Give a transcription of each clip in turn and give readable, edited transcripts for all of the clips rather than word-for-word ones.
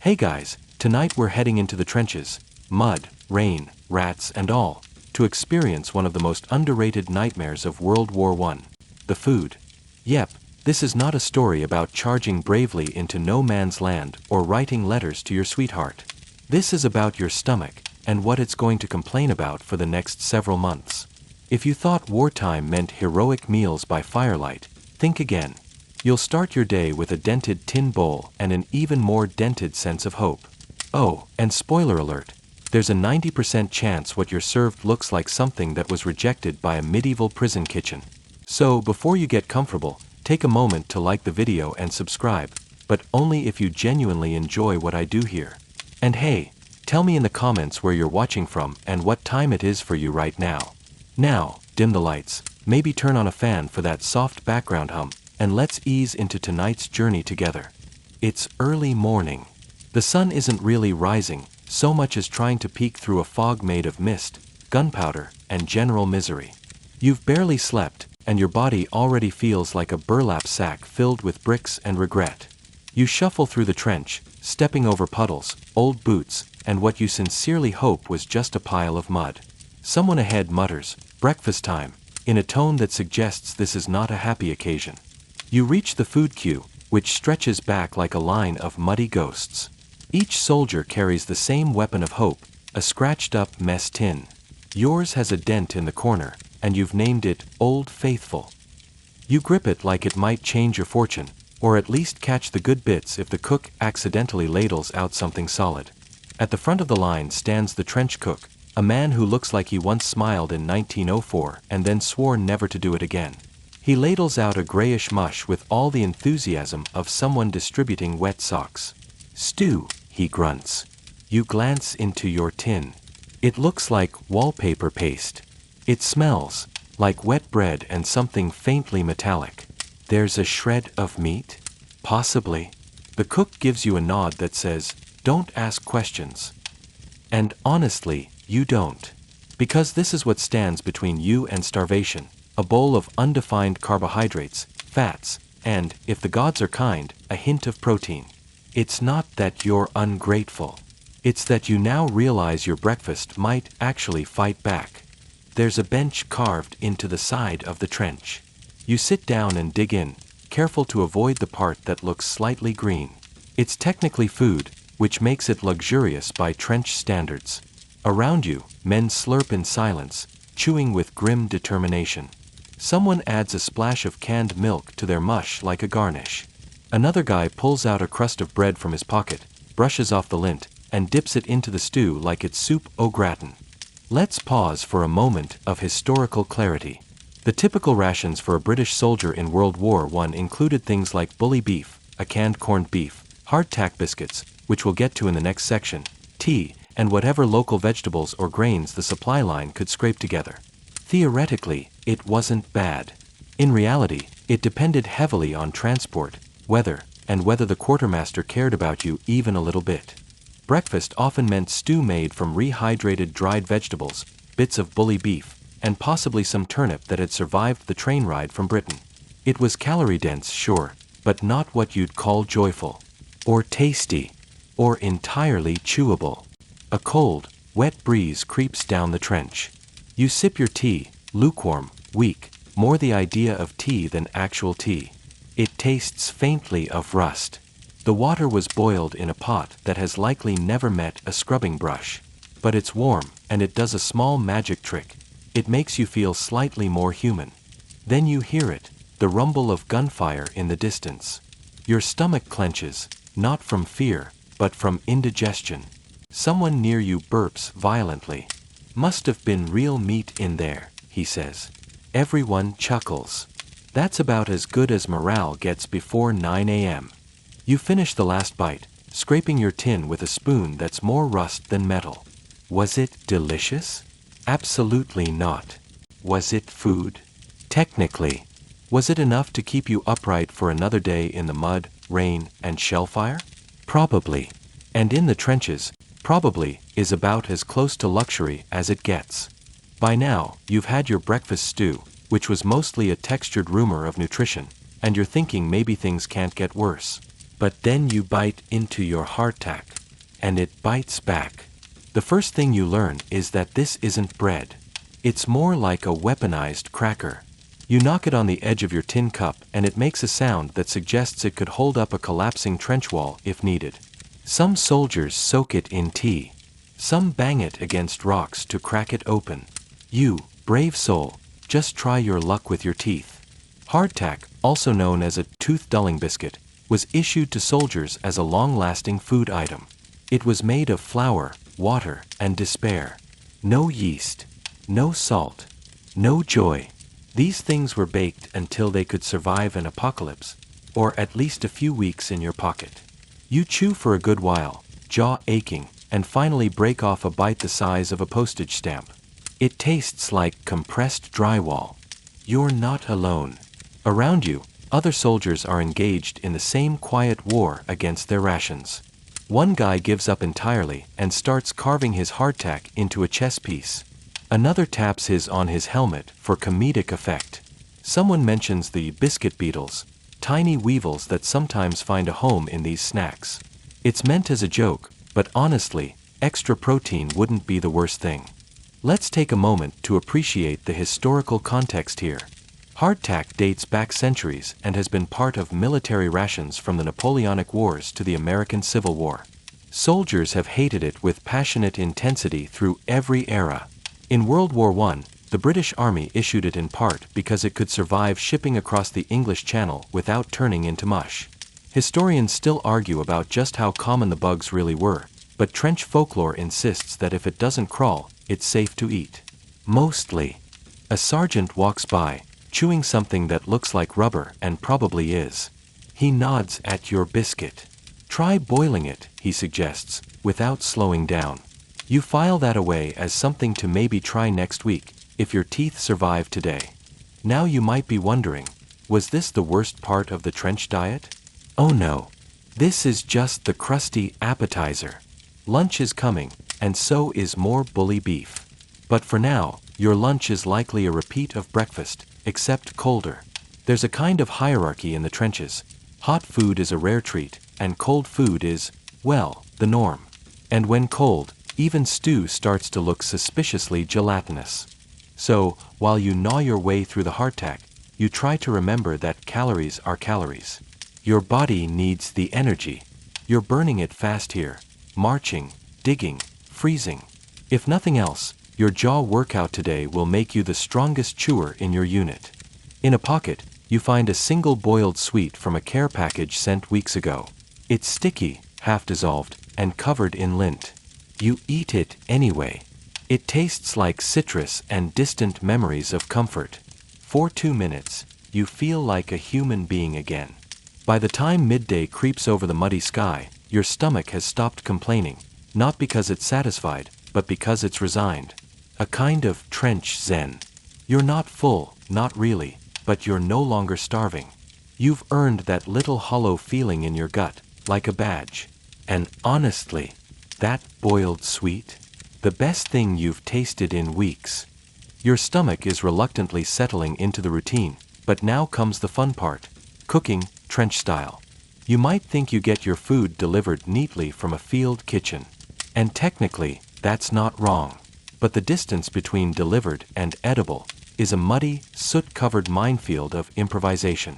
Hey guys, tonight we're heading into the trenches, mud, rain, rats and all, to experience one of the most underrated nightmares of World War I, the food. Yep, this is not a story about charging bravely into no man's land or writing letters to your sweetheart. This is about your stomach and what it's going to complain about for the next several months. If you thought wartime meant heroic meals by firelight, think again. You'll start your day with a dented tin bowl and an even more dented sense of hope. Oh, and spoiler alert, there's a 90% chance what you're served looks like something that was rejected by a medieval prison kitchen. So, before you get comfortable, take a moment to like the video and subscribe, but only if you genuinely enjoy what I do here. And hey, tell me in the comments where you're watching from and what time it is for you right now. Now, dim the lights, maybe turn on a fan for that soft background hum, and let's ease into tonight's journey together. It's early morning. The sun isn't really rising, so much as trying to peek through a fog made of mist, gunpowder, and general misery. You've barely slept, and your body already feels like a burlap sack filled with bricks and regret. You shuffle through the trench, stepping over puddles, old boots, and what you sincerely hope was just a pile of mud. Someone ahead mutters, "Breakfast time," in a tone that suggests this is not a happy occasion. You reach the food queue, which stretches back like a line of muddy ghosts. Each soldier carries the same weapon of hope, a scratched-up mess tin. Yours has a dent in the corner, and you've named it Old Faithful. You grip it like it might change your fortune, or at least catch the good bits if the cook accidentally ladles out something solid. At the front of the line stands the trench cook, a man who looks like he once smiled in 1904 and then swore never to do it again. He ladles out a grayish mush with all the enthusiasm of someone distributing wet socks. "Stew," he grunts. You glance into your tin. It looks like wallpaper paste. It smells like wet bread and something faintly metallic. There's a shred of meat? Possibly. The cook gives you a nod that says, "Don't ask questions." And honestly, you don't. Because this is what stands between you and starvation. A bowl of undefined carbohydrates, fats, and, if the gods are kind, a hint of protein. It's not that you're ungrateful. It's that you now realize your breakfast might actually fight back. There's a bench carved into the side of the trench. You sit down and dig in, careful to avoid the part that looks slightly green. It's technically food, which makes it luxurious by trench standards. Around you, men slurp in silence, chewing with grim determination. Someone adds a splash of canned milk to their mush like a garnish. Another guy pulls out a crust of bread from his pocket, brushes off the lint, and dips it into the stew like it's soup au gratin. Let's pause for a moment of historical clarity. The typical rations for a British soldier in World War I included things like bully beef, a canned corned beef, hardtack biscuits, which we'll get to in the next section, tea, and whatever local vegetables or grains the supply line could scrape together. Theoretically, it wasn't bad. In reality, it depended heavily on transport, weather, and whether the quartermaster cared about you even a little bit. Breakfast often meant stew made from rehydrated dried vegetables, bits of bully beef, and possibly some turnip that had survived the train ride from Britain. It was calorie-dense, sure, but not what you'd call joyful, or tasty, or entirely chewable. A cold, wet breeze creeps down the trench. You sip your tea, lukewarm, weak, more the idea of tea than actual tea. It tastes faintly of rust. The water was boiled in a pot that has likely never met a scrubbing brush. But it's warm, and it does a small magic trick. It makes you feel slightly more human. Then you hear it, the rumble of gunfire in the distance. Your stomach clenches, not from fear, but from indigestion. Someone near you burps violently. "Must have been real meat in there," he says. Everyone chuckles. That's about as good as morale gets before 9 a.m. You finish the last bite, scraping your tin with a spoon that's more rust than metal. Was it delicious? Absolutely not. Was it food? Technically. Was it enough to keep you upright for another day in the mud, rain, and shellfire? Probably. And in the trenches, probably is about as close to luxury as it gets. By now, you've had your breakfast stew, which was mostly a textured rumor of nutrition, and you're thinking maybe things can't get worse. But then you bite into your hardtack, and it bites back. The first thing you learn is that this isn't bread. It's more like a weaponized cracker. You knock it on the edge of your tin cup and it makes a sound that suggests it could hold up a collapsing trench wall if needed. Some soldiers soak it in tea. Some bang it against rocks to crack it open. You, brave soul, just try your luck with your teeth. Hardtack, also known as a tooth-dulling biscuit, was issued to soldiers as a long-lasting food item. It was made of flour, water, and despair. No yeast, no salt, no joy. These things were baked until they could survive an apocalypse, or at least a few weeks in your pocket. You chew for a good while, jaw aching, and finally break off a bite the size of a postage stamp. It tastes like compressed drywall. You're not alone. Around you, other soldiers are engaged in the same quiet war against their rations. One guy gives up entirely and starts carving his hardtack into a chess piece. Another taps his on his helmet for comedic effect. Someone mentions the biscuit beetles, tiny weevils that sometimes find a home in these snacks. It's meant as a joke, but honestly, extra protein wouldn't be the worst thing. Let's take a moment to appreciate the historical context here. Hardtack dates back centuries and has been part of military rations from the Napoleonic Wars to the American Civil War. Soldiers have hated it with passionate intensity through every era. In World War I, the British Army issued it in part because it could survive shipping across the English Channel without turning into mush. Historians still argue about just how common the bugs really were, but trench folklore insists that if it doesn't crawl, it's safe to eat. Mostly. A sergeant walks by, chewing something that looks like rubber and probably is. He nods at your biscuit. Try boiling it, he suggests, without slowing down. You file that away as something to maybe try next week, if your teeth survive today. Now you might be wondering, was this the worst part of the trench diet? Oh no. This is just the crusty appetizer. Lunch is coming, and so is more bully beef. But for now, your lunch is likely a repeat of breakfast, except colder. There's a kind of hierarchy in the trenches. Hot food is a rare treat, and cold food is, well, the norm. And when cold, even stew starts to look suspiciously gelatinous. So, while you gnaw your way through the hardtack, you try to remember that calories are calories. Your body needs the energy. You're burning it fast here, marching, digging, freezing. If nothing else, your jaw workout today will make you the strongest chewer in your unit. In a pocket, you find a single boiled sweet from a care package sent weeks ago. It's sticky, half dissolved, and covered in lint. You eat it anyway. It tastes like citrus and distant memories of comfort. For 2 minutes, you feel like a human being again. By the time midday creeps over the muddy sky, your stomach has stopped complaining, not because it's satisfied, but because it's resigned. A kind of trench zen. You're not full, not really, but you're no longer starving. You've earned that little hollow feeling in your gut, like a badge. And honestly, that boiled sweet? The best thing you've tasted in weeks. Your stomach is reluctantly settling into the routine, but now comes the fun part. Cooking, trench style. You might think you get your food delivered neatly from a field kitchen. And technically, that's not wrong. But the distance between delivered and edible is a muddy, soot-covered minefield of improvisation.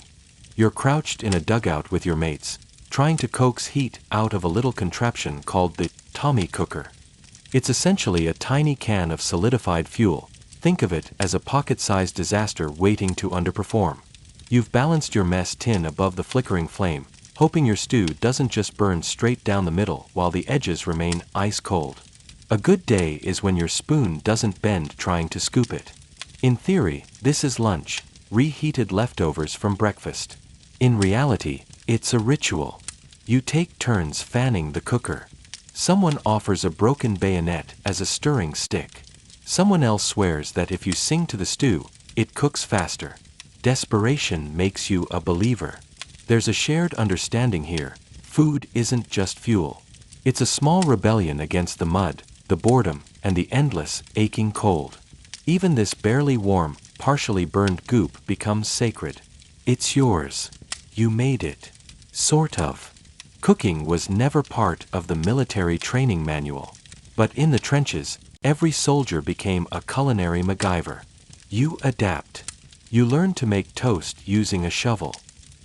You're crouched in a dugout with your mates, trying to coax heat out of a little contraption called the Tommy cooker. It's essentially a tiny can of solidified fuel. Think of it as a pocket-sized disaster waiting to underperform. You've balanced your mess tin above the flickering flame, hoping your stew doesn't just burn straight down the middle while the edges remain ice cold. A good day is when your spoon doesn't bend trying to scoop it. In theory, this is lunch, reheated leftovers from breakfast. In reality, it's a ritual. You take turns fanning the cooker. Someone offers a broken bayonet as a stirring stick. Someone else swears that if you sing to the stew, it cooks faster. Desperation makes you a believer. There's a shared understanding here. Food isn't just fuel. It's a small rebellion against the mud, the boredom, and the endless, aching cold. Even this barely warm, partially burned goop becomes sacred. It's yours. You made it. Sort of. Cooking was never part of the military training manual. But in the trenches, every soldier became a culinary MacGyver. You adapt. You learn to make toast using a shovel.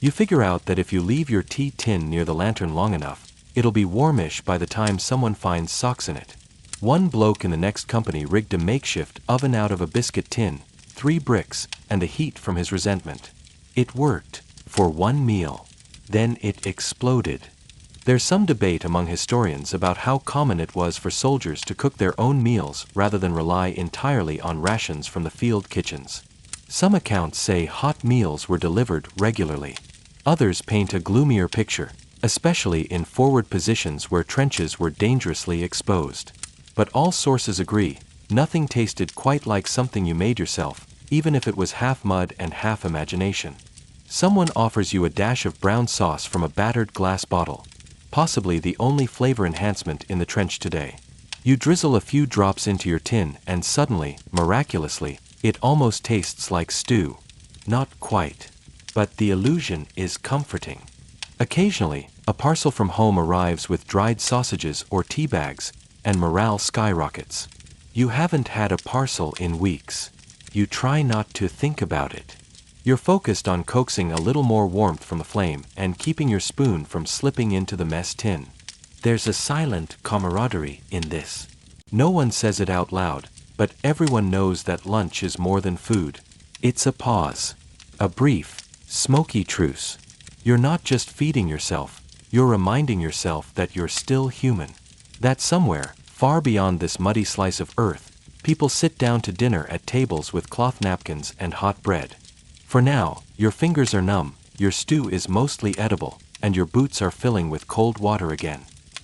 You figure out that if you leave your tea tin near the lantern long enough, it'll be warmish by the time someone finds socks in it. One bloke in the next company rigged a makeshift oven out of a biscuit tin, 3 bricks, and the heat from his resentment. It worked for one meal. Then it exploded. There's some debate among historians about how common it was for soldiers to cook their own meals rather than rely entirely on rations from the field kitchens. Some accounts say hot meals were delivered regularly. Others paint a gloomier picture, especially in forward positions where trenches were dangerously exposed. But all sources agree, nothing tasted quite like something you made yourself, even if it was half mud and half imagination. Someone offers you a dash of brown sauce from a battered glass bottle, possibly the only flavor enhancement in the trench today. You drizzle a few drops into your tin and suddenly, miraculously, it almost tastes like stew. Not quite. But the illusion is comforting. Occasionally, a parcel from home arrives with dried sausages or tea bags, and morale skyrockets. You haven't had a parcel in weeks. You try not to think about it. You're focused on coaxing a little more warmth from the flame and keeping your spoon from slipping into the mess tin. There's a silent camaraderie in this. No one says it out loud, but everyone knows that lunch is more than food. It's a pause. A brief, smoky truce. You're not just feeding yourself, you're reminding yourself that you're still human. That somewhere, far beyond this muddy slice of earth, people sit down to dinner at tables with cloth napkins and hot bread. For now, your fingers are numb, your stew is mostly edible, and your boots are filling with cold water again.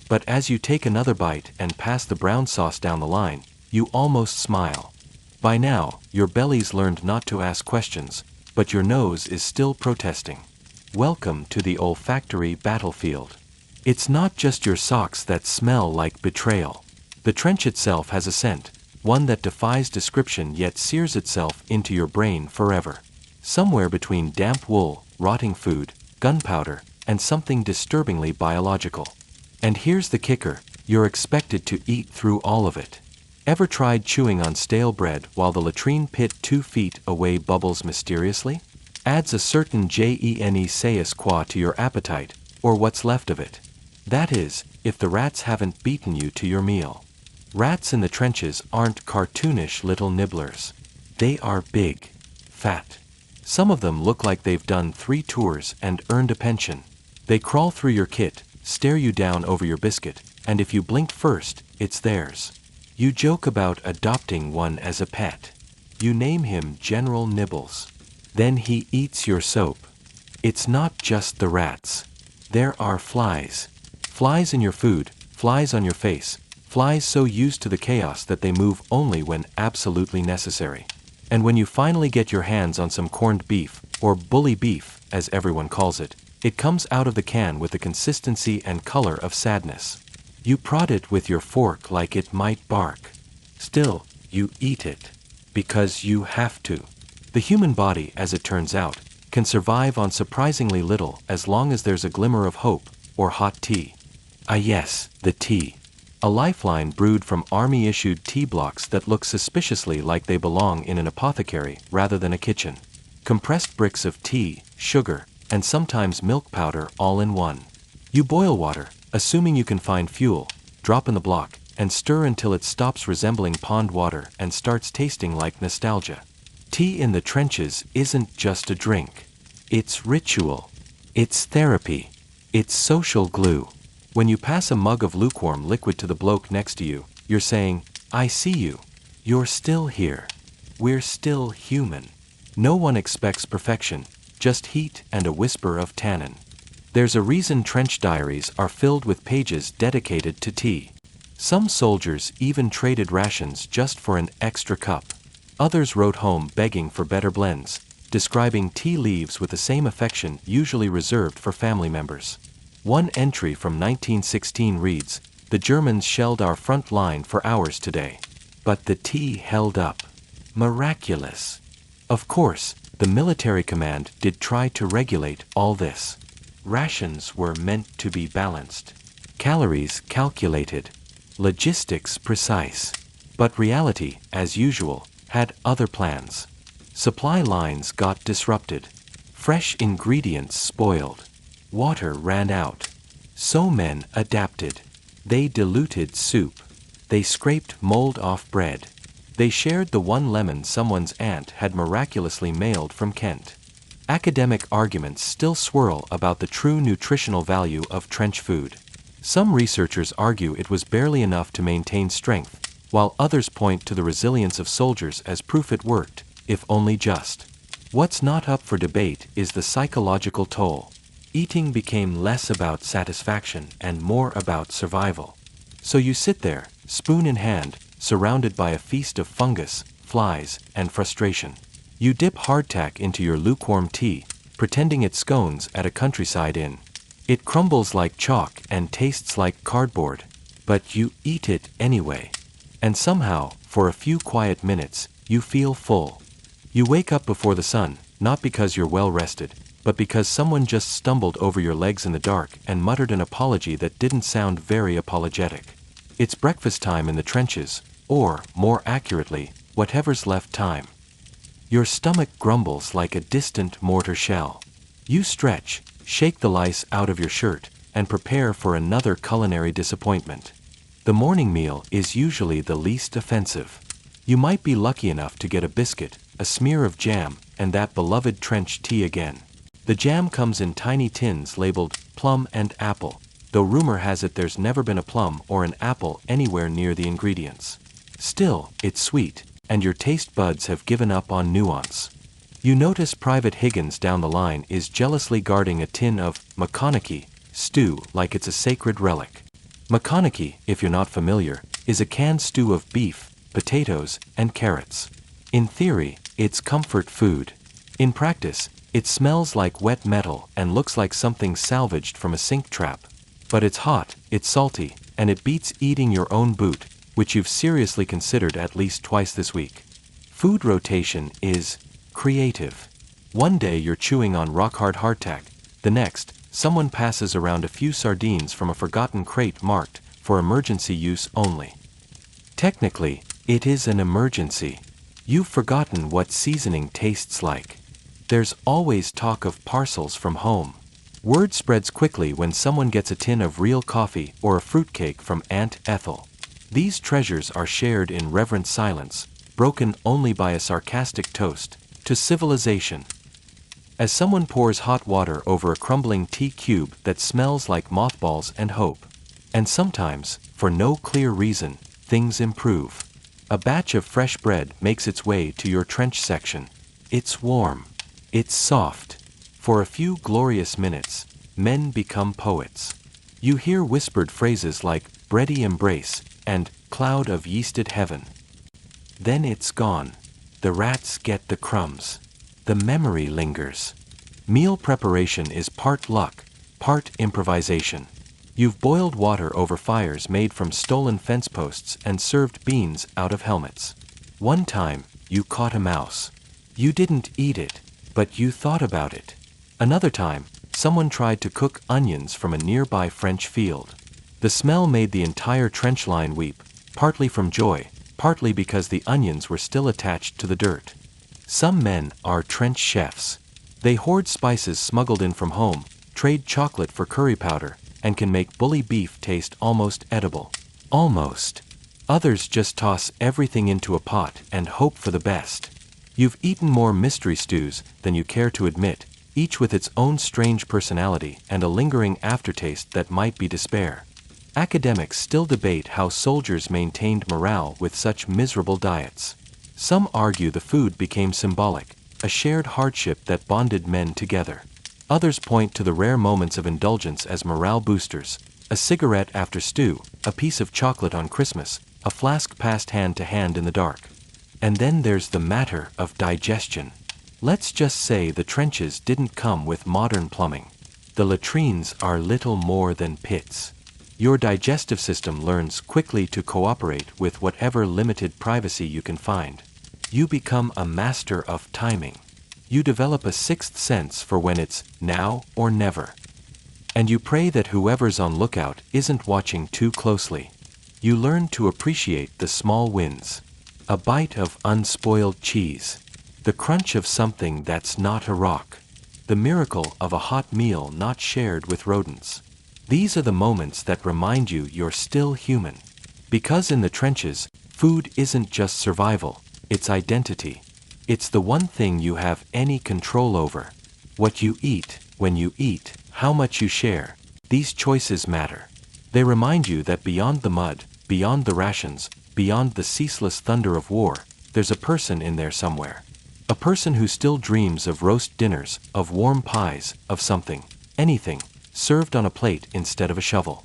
But as you take another bite and pass the brown sauce down the line, you almost smile. By now, your belly's learned not to ask questions, but your nose is still protesting. Welcome to the olfactory battlefield. It's not just your socks that smell like betrayal. The trench itself has a scent, one that defies description yet sears itself into your brain forever. Somewhere between damp wool, rotting food, gunpowder, and something disturbingly biological. And here's the kicker, you're expected to eat through all of it. Ever tried chewing on stale bread while the latrine pit 2 feet away bubbles mysteriously? Adds a certain je-ne-sais quoi to your appetite, or what's left of it. That is, if the rats haven't beaten you to your meal. Rats in the trenches aren't cartoonish little nibblers. They are big, fat. Some of them look like they've done 3 tours and earned a pension. They crawl through your kit, stare you down over your biscuit, and if you blinked first, it's theirs. You joke about adopting one as a pet. You name him General Nibbles. Then he eats your soap. It's not just the rats. There are flies. Flies in your food, flies on your face, flies so used to the chaos that they move only when absolutely necessary. And when you finally get your hands on some corned beef, or bully beef, as everyone calls it, it comes out of the can with the consistency and color of sadness. You prod it with your fork like it might bark. Still, you eat it. Because you have to. The human body, as it turns out, can survive on surprisingly little as long as there's a glimmer of hope, or hot tea. Ah yes, the tea. A lifeline brewed from army-issued tea blocks that look suspiciously like they belong in an apothecary rather than a kitchen. Compressed bricks of tea, sugar, and sometimes milk powder all in one. You boil water, assuming you can find fuel, drop in the block, and stir until it stops resembling pond water and starts tasting like nostalgia. Tea in the trenches isn't just a drink. It's ritual. It's therapy. It's social glue. When you pass a mug of lukewarm liquid to the bloke next to you, you're saying, I see you. You're still here. We're still human. No one expects perfection, just heat and a whisper of tannin. There's a reason trench diaries are filled with pages dedicated to tea. Some soldiers even traded rations just for an extra cup. Others wrote home begging for better blends, describing tea leaves with the same affection usually reserved for family members. One entry from 1916 reads, "The Germans shelled our front line for hours today. But the tea held up. Miraculous." Of course, the military command did try to regulate all this. Rations were meant to be balanced. Calories calculated. Logistics precise. But reality, as usual, had other plans. Supply lines got disrupted. Fresh ingredients spoiled. Water ran out. So men adapted. They diluted soup. They scraped mold off bread. They shared the one lemon someone's aunt had miraculously mailed from Kent. Academic arguments still swirl about the true nutritional value of trench food. Some researchers argue it was barely enough to maintain strength, while others point to the resilience of soldiers as proof it worked, if only just. What's not up for debate is the psychological toll. Eating became less about satisfaction and more about survival. So you sit there, spoon in hand, surrounded by a feast of fungus, flies, and frustration. You dip hardtack into your lukewarm tea, pretending it's scones at a countryside inn. It crumbles like chalk and tastes like cardboard, but you eat it anyway. And somehow, for a few quiet minutes, you feel full. You wake up before the sun, not because you're well rested, but because someone just stumbled over your legs in the dark and muttered an apology that didn't sound very apologetic. It's breakfast time in the trenches, or, more accurately, whatever's left time. Your stomach grumbles like a distant mortar shell. You stretch, shake the lice out of your shirt, and prepare for another culinary disappointment. The morning meal is usually the least offensive. You might be lucky enough to get a biscuit, a smear of jam, and that beloved trench tea again. The jam comes in tiny tins labeled plum and apple, though rumor has it there's never been a plum or an apple anywhere near the ingredients. Still, it's sweet, and your taste buds have given up on nuance. You notice Private Higgins down the line is jealously guarding a tin of McConaughey stew like it's a sacred relic. McConaughey, if you're not familiar, is a canned stew of beef, potatoes, and carrots. In theory, it's comfort food. In practice, it smells like wet metal and looks like something salvaged from a sink trap. But it's hot, it's salty, and it beats eating your own boot, which you've seriously considered at least twice this week. Food rotation is creative. One day you're chewing on rock-hard hardtack, the next, someone passes around a few sardines from a forgotten crate marked for emergency use only. Technically, it is an emergency. You've forgotten what seasoning tastes like. There's always talk of parcels from home. Word spreads quickly when someone gets a tin of real coffee or a fruitcake from Aunt Ethel. These treasures are shared in reverent silence, broken only by a sarcastic toast to civilization. As someone pours hot water over a crumbling tea cube that smells like mothballs and hope. And sometimes, for no clear reason, things improve. A batch of fresh bread makes its way to your trench section. It's warm. It's soft. For a few glorious minutes, men become poets. You hear whispered phrases like bready embrace and cloud of yeasted heaven. Then it's gone. The rats get the crumbs. The memory lingers. Meal preparation is part luck, part improvisation. You've boiled water over fires made from stolen fence posts and served beans out of helmets. One time, you caught a mouse. You didn't eat it, but you thought about it. Another time, someone tried to cook onions from a nearby French field. The smell made the entire trench line weep, partly from joy, partly because the onions were still attached to the dirt. Some men are trench chefs. They hoard spices smuggled in from home, trade chocolate for curry powder, and can make bully beef taste almost edible. Almost. Others just toss everything into a pot and hope for the best. You've eaten more mystery stews than you care to admit, each with its own strange personality and a lingering aftertaste that might be despair. Academics still debate how soldiers maintained morale with such miserable diets. Some argue the food became symbolic, a shared hardship that bonded men together. Others point to the rare moments of indulgence as morale boosters: a cigarette after stew, a piece of chocolate on Christmas, a flask passed hand to hand in the dark. And then there's the matter of digestion. Let's just say the trenches didn't come with modern plumbing. The latrines are little more than pits. Your digestive system learns quickly to cooperate with whatever limited privacy you can find. You become a master of timing. You develop a sixth sense for when it's now or never. And you pray that whoever's on lookout isn't watching too closely. You learn to appreciate the small wins. A bite of unspoiled cheese. The crunch of something that's not a rock. The miracle of a hot meal not shared with rodents. These are the moments that remind you you're still human. Because in the trenches, food isn't just survival, it's identity. It's the one thing you have any control over. What you eat, when you eat, how much you share. These choices matter. They remind you that beyond the mud, beyond the rations, beyond the ceaseless thunder of war, there's a person in there somewhere. A person who still dreams of roast dinners, of warm pies, of something, anything, served on a plate instead of a shovel.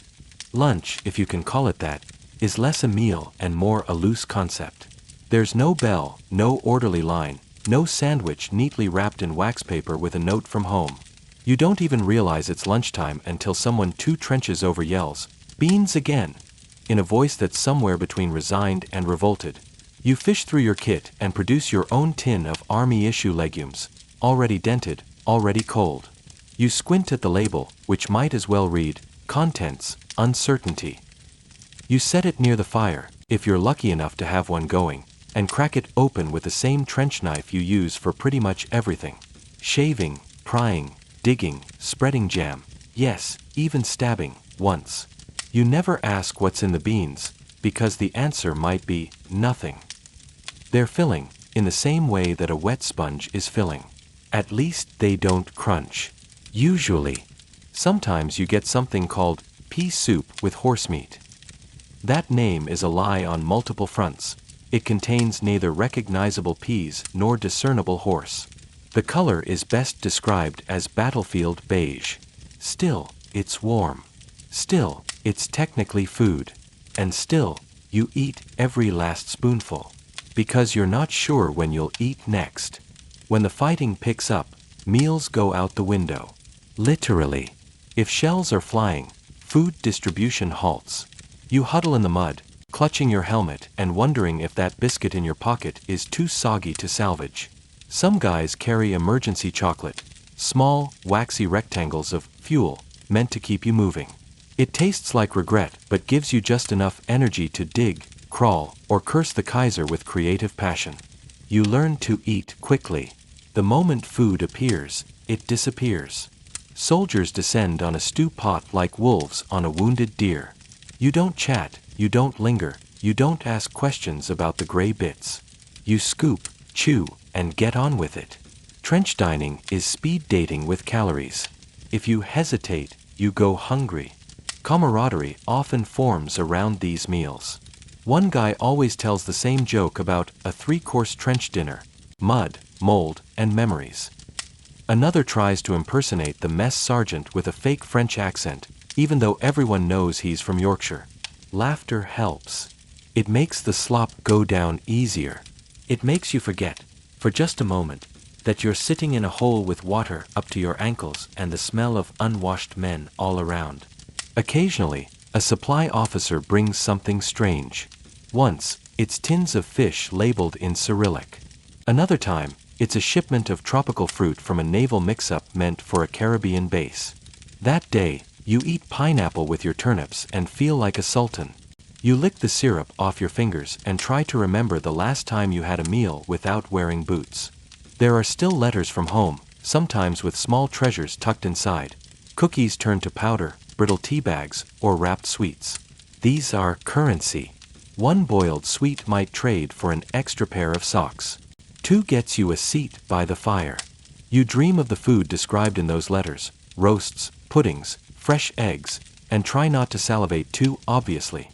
Lunch, if you can call it that, is less a meal and more a loose concept. There's no bell, no orderly line, no sandwich neatly wrapped in wax paper with a note from home. You don't even realize it's lunchtime until someone 2 trenches over yells, "Beans again!" in a voice that's somewhere between resigned and revolted. You fish through your kit and produce your own tin of army-issue legumes, already dented, already cold. You squint at the label, which might as well read, "Contents, Uncertainty." You set it near the fire, if you're lucky enough to have one going, and crack it open with the same trench knife you use for pretty much everything. Shaving, prying, digging, spreading jam, yes, even stabbing, once. You never ask what's in the beans, because the answer might be nothing. They're filling, in the same way that a wet sponge is filling. At least they don't crunch. Usually. Sometimes you get something called pea soup with horse meat. That name is a lie on multiple fronts. It contains neither recognizable peas nor discernible horse. The color is best described as battlefield beige. Still, it's warm. Still, it's technically food. And still, you eat every last spoonful. Because you're not sure when you'll eat next. When the fighting picks up, meals go out the window. Literally. If shells are flying, food distribution halts. You huddle in the mud, clutching your helmet and wondering if that biscuit in your pocket is too soggy to salvage. Some guys carry emergency chocolate, small, waxy rectangles of fuel meant to keep you moving. It tastes like regret but gives you just enough energy to dig, crawl, or curse the Kaiser with creative passion. You learn to eat quickly. The moment food appears, it disappears. Soldiers descend on a stew pot like wolves on a wounded deer. You don't chat, you don't linger, you don't ask questions about the gray bits. You scoop, chew, and get on with it. Trench dining is speed dating with calories. If you hesitate, you go hungry. Camaraderie often forms around these meals. One guy always tells the same joke about a 3-course trench dinner, mud, mold, and memories. Another tries to impersonate the mess sergeant with a fake French accent, even though everyone knows he's from Yorkshire. Laughter helps. It makes the slop go down easier. It makes you forget, for just a moment, that you're sitting in a hole with water up to your ankles and the smell of unwashed men all around. Occasionally, a supply officer brings something strange. Once, it's tins of fish labeled in Cyrillic. Another time, it's a shipment of tropical fruit from a naval mix-up meant for a Caribbean base. That day, you eat pineapple with your turnips and feel like a sultan. You lick the syrup off your fingers and try to remember the last time you had a meal without wearing boots. There are still letters from home, sometimes with small treasures tucked inside. Cookies turned to powder, brittle tea bags, or wrapped sweets. These are currency. 1 boiled sweet might trade for an extra pair of socks. 2 gets you a seat by the fire. You dream of the food described in those letters, roasts, puddings, fresh eggs, and try not to salivate too obviously.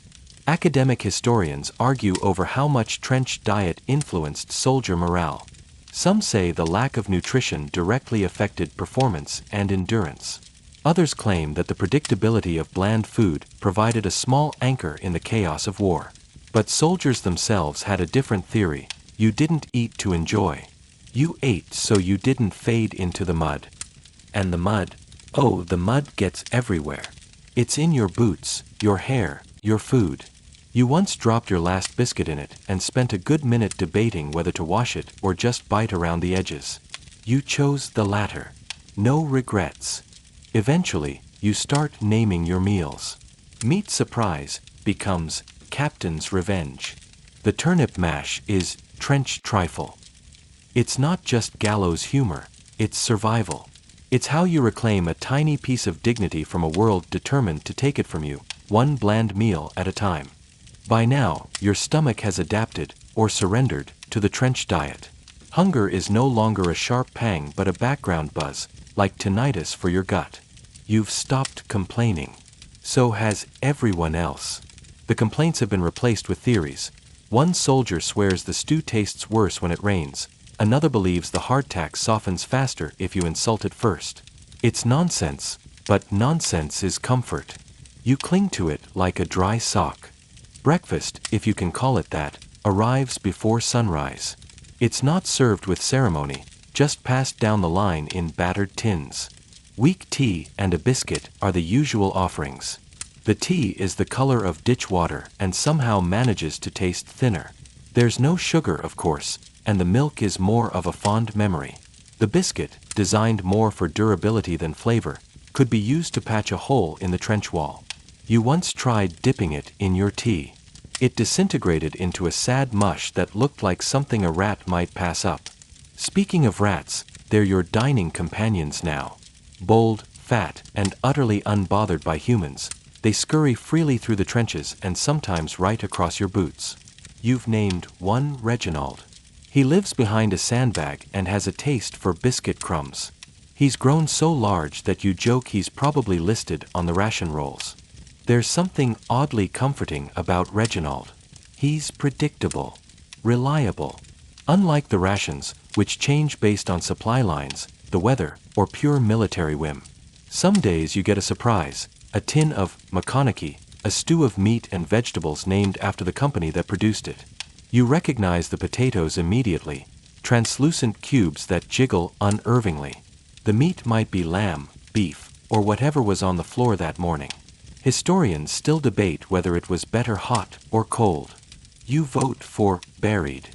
Academic historians argue over how much trench diet influenced soldier morale. Some say the lack of nutrition directly affected performance and endurance. Others claim that the predictability of bland food provided a small anchor in the chaos of war. But soldiers themselves had a different theory. You didn't eat to enjoy. You ate so you didn't fade into the mud. And the mud, oh, the mud gets everywhere. It's in your boots, your hair, your food. You once dropped your last biscuit in it and spent a good minute debating whether to wash it or just bite around the edges. You chose the latter. No regrets. Eventually, you start naming your meals. Meat surprise becomes captain's revenge. The turnip mash is trench trifle. It's not just gallows humor, it's survival. It's how you reclaim a tiny piece of dignity from a world determined to take it from you, one bland meal at a time. By now, your stomach has adapted, or surrendered, to the trench diet. Hunger is no longer a sharp pang but a background buzz, like tinnitus for your gut. You've stopped complaining. So has everyone else. The complaints have been replaced with theories. One soldier swears the stew tastes worse when it rains. Another believes the hardtack softens faster if you insult it first. It's nonsense, but nonsense is comfort. You cling to it like a dry sock. Breakfast, if you can call it that, arrives before sunrise. It's not served with ceremony, just passed down the line in battered tins. Weak tea and a biscuit are the usual offerings. The tea is the color of ditch water and somehow manages to taste thinner. There's no sugar, of course, and the milk is more of a fond memory. The biscuit, designed more for durability than flavor, could be used to patch a hole in the trench wall. You once tried dipping it in your tea. It disintegrated into a sad mush that looked like something a rat might pass up. Speaking of rats, they're your dining companions now. Bold, fat, and utterly unbothered by humans, they scurry freely through the trenches and sometimes right across your boots. You've named one Reginald. He lives behind a sandbag and has a taste for biscuit crumbs. He's grown so large that you joke he's probably listed on the ration rolls. There's something oddly comforting about Reginald. He's predictable, reliable. Unlike the rations, which change based on supply lines, the weather, or pure military whim. Some days you get a surprise, a tin of makoniki, a stew of meat and vegetables named after the company that produced it. You recognize the potatoes immediately, translucent cubes that jiggle unervingly. The meat might be lamb, beef, or whatever was on the floor that morning. Historians still debate whether it was better hot or cold. You vote for buried.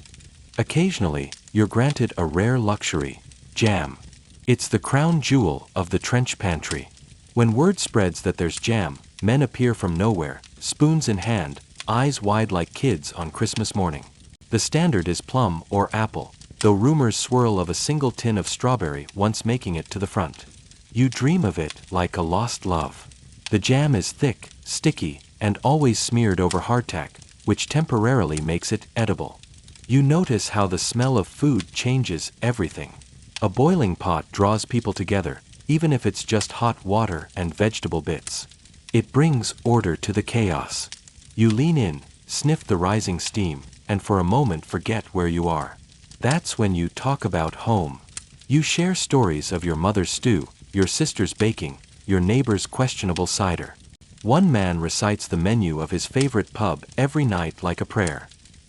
Occasionally, you're granted a rare luxury, jam. It's the crown jewel of the trench pantry. When word spreads that there's jam, men appear from nowhere, spoons in hand, eyes wide like kids on Christmas morning. The standard is plum or apple, though rumors swirl of a single tin of strawberry once making it to the front. You dream of it like a lost love. The jam is thick, sticky, and always smeared over hardtack, which temporarily makes it edible. You notice how the smell of food changes everything. A boiling pot draws people together, even if it's just hot water and vegetable bits. It brings order to the chaos. You lean in, sniff the rising steam, and for a moment forget where you are. That's when you talk about home. You share stories of your mother's stew, your sister's baking, your neighbor's questionable cider. One man recites the menu of his favorite pub every night like a prayer.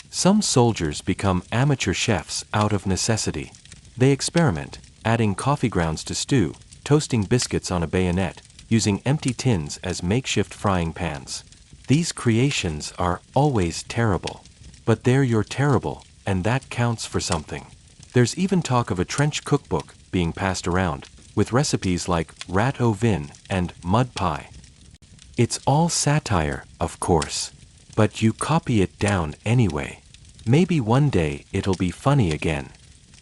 Some soldiers become amateur chefs out of necessity. They experiment, adding coffee grounds to stew, toasting biscuits on a bayonet, using empty tins as makeshift frying pans. These creations are always terrible. But they're your terrible, and that counts for something. There's even talk of a trench cookbook being passed around, with recipes like rat au vin and mud pie. It's all satire, of course, but you copy it down anyway. Maybe one day it'll be funny again.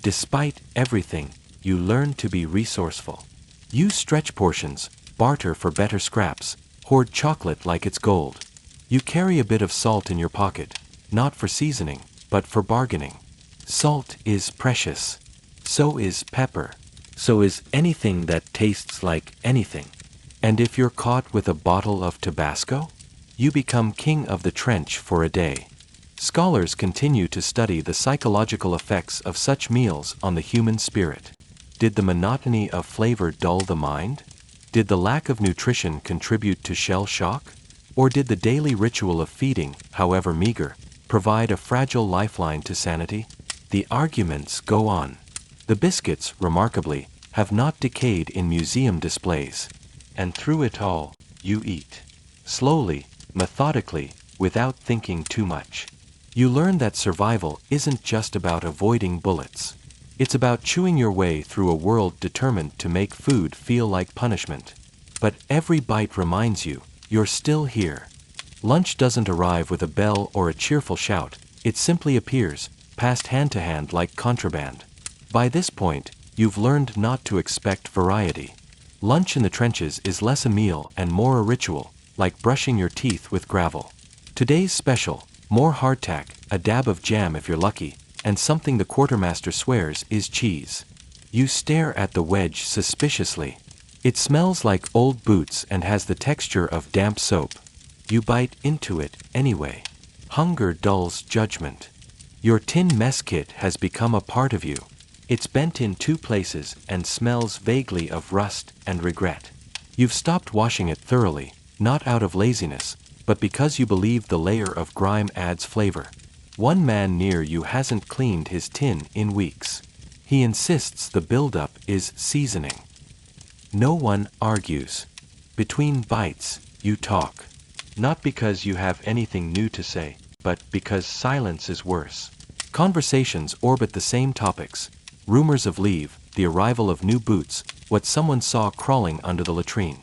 Despite everything, you learn to be resourceful. Use stretch portions, barter for better scraps, hoard chocolate like it's gold. You carry a bit of salt in your pocket, not for seasoning, but for bargaining. Salt is precious. So is pepper. So is anything that tastes like anything. And if you're caught with a bottle of Tabasco, you become king of the trench for a day. Scholars continue to study the psychological effects of such meals on the human spirit. Did the monotony of flavor dull the mind? Did the lack of nutrition contribute to shell shock? Or did the daily ritual of feeding, however meager, provide a fragile lifeline to sanity? The arguments go on. The biscuits, remarkably, have not decayed in museum displays. And through it all, you eat. Slowly, methodically, without thinking too much. You learn that survival isn't just about avoiding bullets. It's about chewing your way through a world determined to make food feel like punishment. But every bite reminds you, you're still here. Lunch doesn't arrive with a bell or a cheerful shout, it simply appears, passed hand to hand like contraband. By this point, you've learned not to expect variety. Lunch in the trenches is less a meal and more a ritual, like brushing your teeth with gravel. Today's special, more hardtack, a dab of jam if you're lucky, and something the quartermaster swears is cheese. You stare at the wedge suspiciously. It smells like old boots and has the texture of damp soap. You bite into it anyway. Hunger dulls judgment. Your tin mess kit has become a part of you. It's bent in two places and smells vaguely of rust and regret. You've stopped washing it thoroughly, not out of laziness, but because you believe the layer of grime adds flavor. One man near you hasn't cleaned his tin in weeks. He insists the buildup is seasoning. No one argues. Between bites, you talk. Not because you have anything new to say, but because silence is worse. Conversations orbit the same topics. Rumors of leave, the arrival of new boots, what someone saw crawling under the latrine.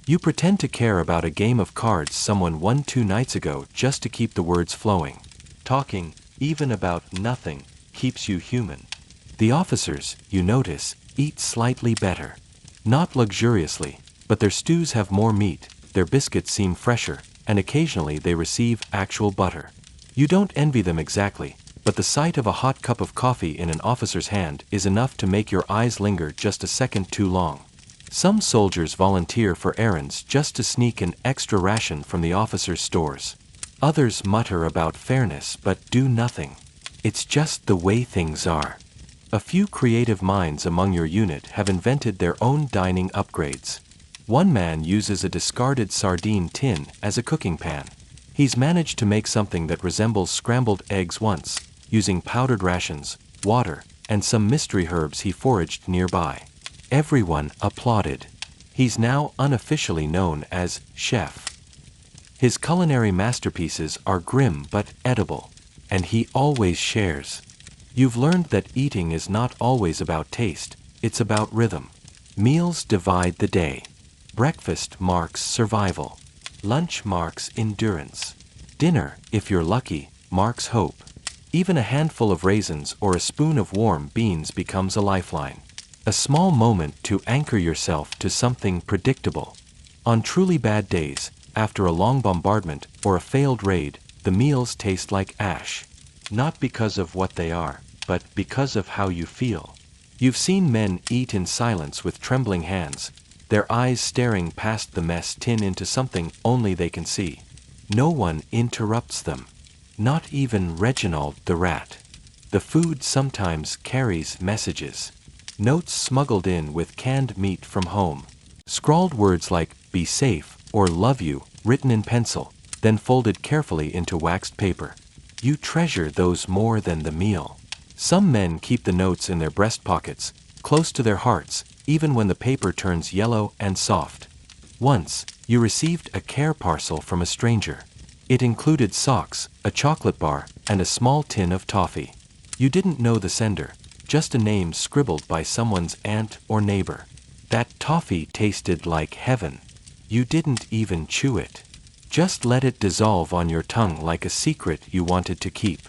You pretend to care about a game of cards someone won 2 nights ago just to keep the words flowing. Talking, even about nothing, keeps you human. The officers, you notice, eat slightly better. Not luxuriously, but their stews have more meat, their biscuits seem fresher, and occasionally they receive actual butter. You don't envy them exactly, but the sight of a hot cup of coffee in an officer's hand is enough to make your eyes linger just a second too long. Some soldiers volunteer for errands just to sneak an extra ration from the officers' stores. Others mutter about fairness but do nothing. It's just the way things are. A few creative minds among your unit have invented their own dining upgrades. One man uses a discarded sardine tin as a cooking pan. He's managed to make something that resembles scrambled eggs once, using powdered rations, water, and some mystery herbs he foraged nearby. Everyone applauded. He's now unofficially known as Chef. His culinary masterpieces are grim but edible, and he always shares. You've learned that eating is not always about taste, it's about rhythm. Meals divide the day. Breakfast marks survival. Lunch marks endurance. Dinner, if you're lucky, marks hope. Even a handful of raisins or a spoon of warm beans becomes a lifeline. A small moment to anchor yourself to something predictable. On truly bad days, after a long bombardment or a failed raid, the meals taste like ash. Not because of what they are, but because of how you feel. You've seen men eat in silence with trembling hands, their eyes staring past the mess tin into something only they can see. No one interrupts them. Not even Reginald the rat. The food sometimes carries messages. Notes smuggled in with canned meat from home. Scrawled words like, "be safe," or "love you," written in pencil, then folded carefully into waxed paper. You treasure those more than the meal. Some men keep the notes in their breast pockets, close to their hearts, even when the paper turns yellow and soft. Once, you received a care parcel from a stranger. It included socks, a chocolate bar, and a small tin of toffee. You didn't know the sender, just a name scribbled by someone's aunt or neighbor. That toffee tasted like heaven. You didn't even chew it. Just let it dissolve on your tongue like a secret you wanted to keep.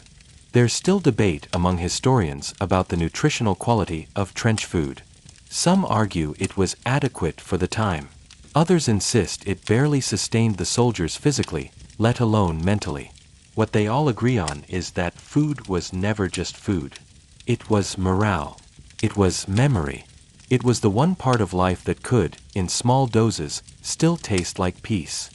There's still debate among historians about the nutritional quality of trench food. Some argue it was adequate for the time. Others insist it barely sustained the soldiers physically, let alone mentally. What they all agree on is that food was never just food. It was morale. It was memory. It was the one part of life that could, in small doses, still taste like peace.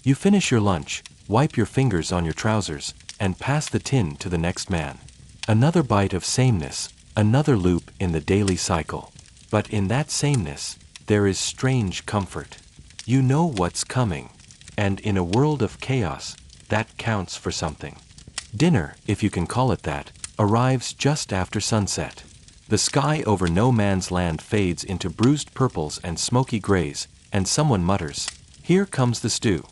You finish your lunch, wipe your fingers on your trousers, and pass the tin to the next man. Another bite of sameness, another loop in the daily cycle. But in that sameness, there is strange comfort. You know what's coming. And in a world of chaos, that counts for something. Dinner, if you can call it that, arrives just after sunset. The sky over no man's land fades into bruised purples and smoky grays, and someone mutters, "Here comes the stew."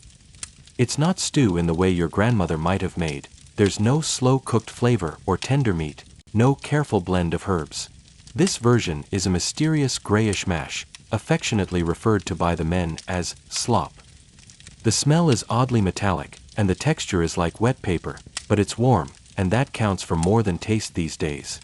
It's not stew in the way your grandmother might have made. There's no slow-cooked flavor or tender meat, no careful blend of herbs. This version is a mysterious grayish mash, affectionately referred to by the men as slop. The smell is oddly metallic, and the texture is like wet paper, but it's warm, and that counts for more than taste these days.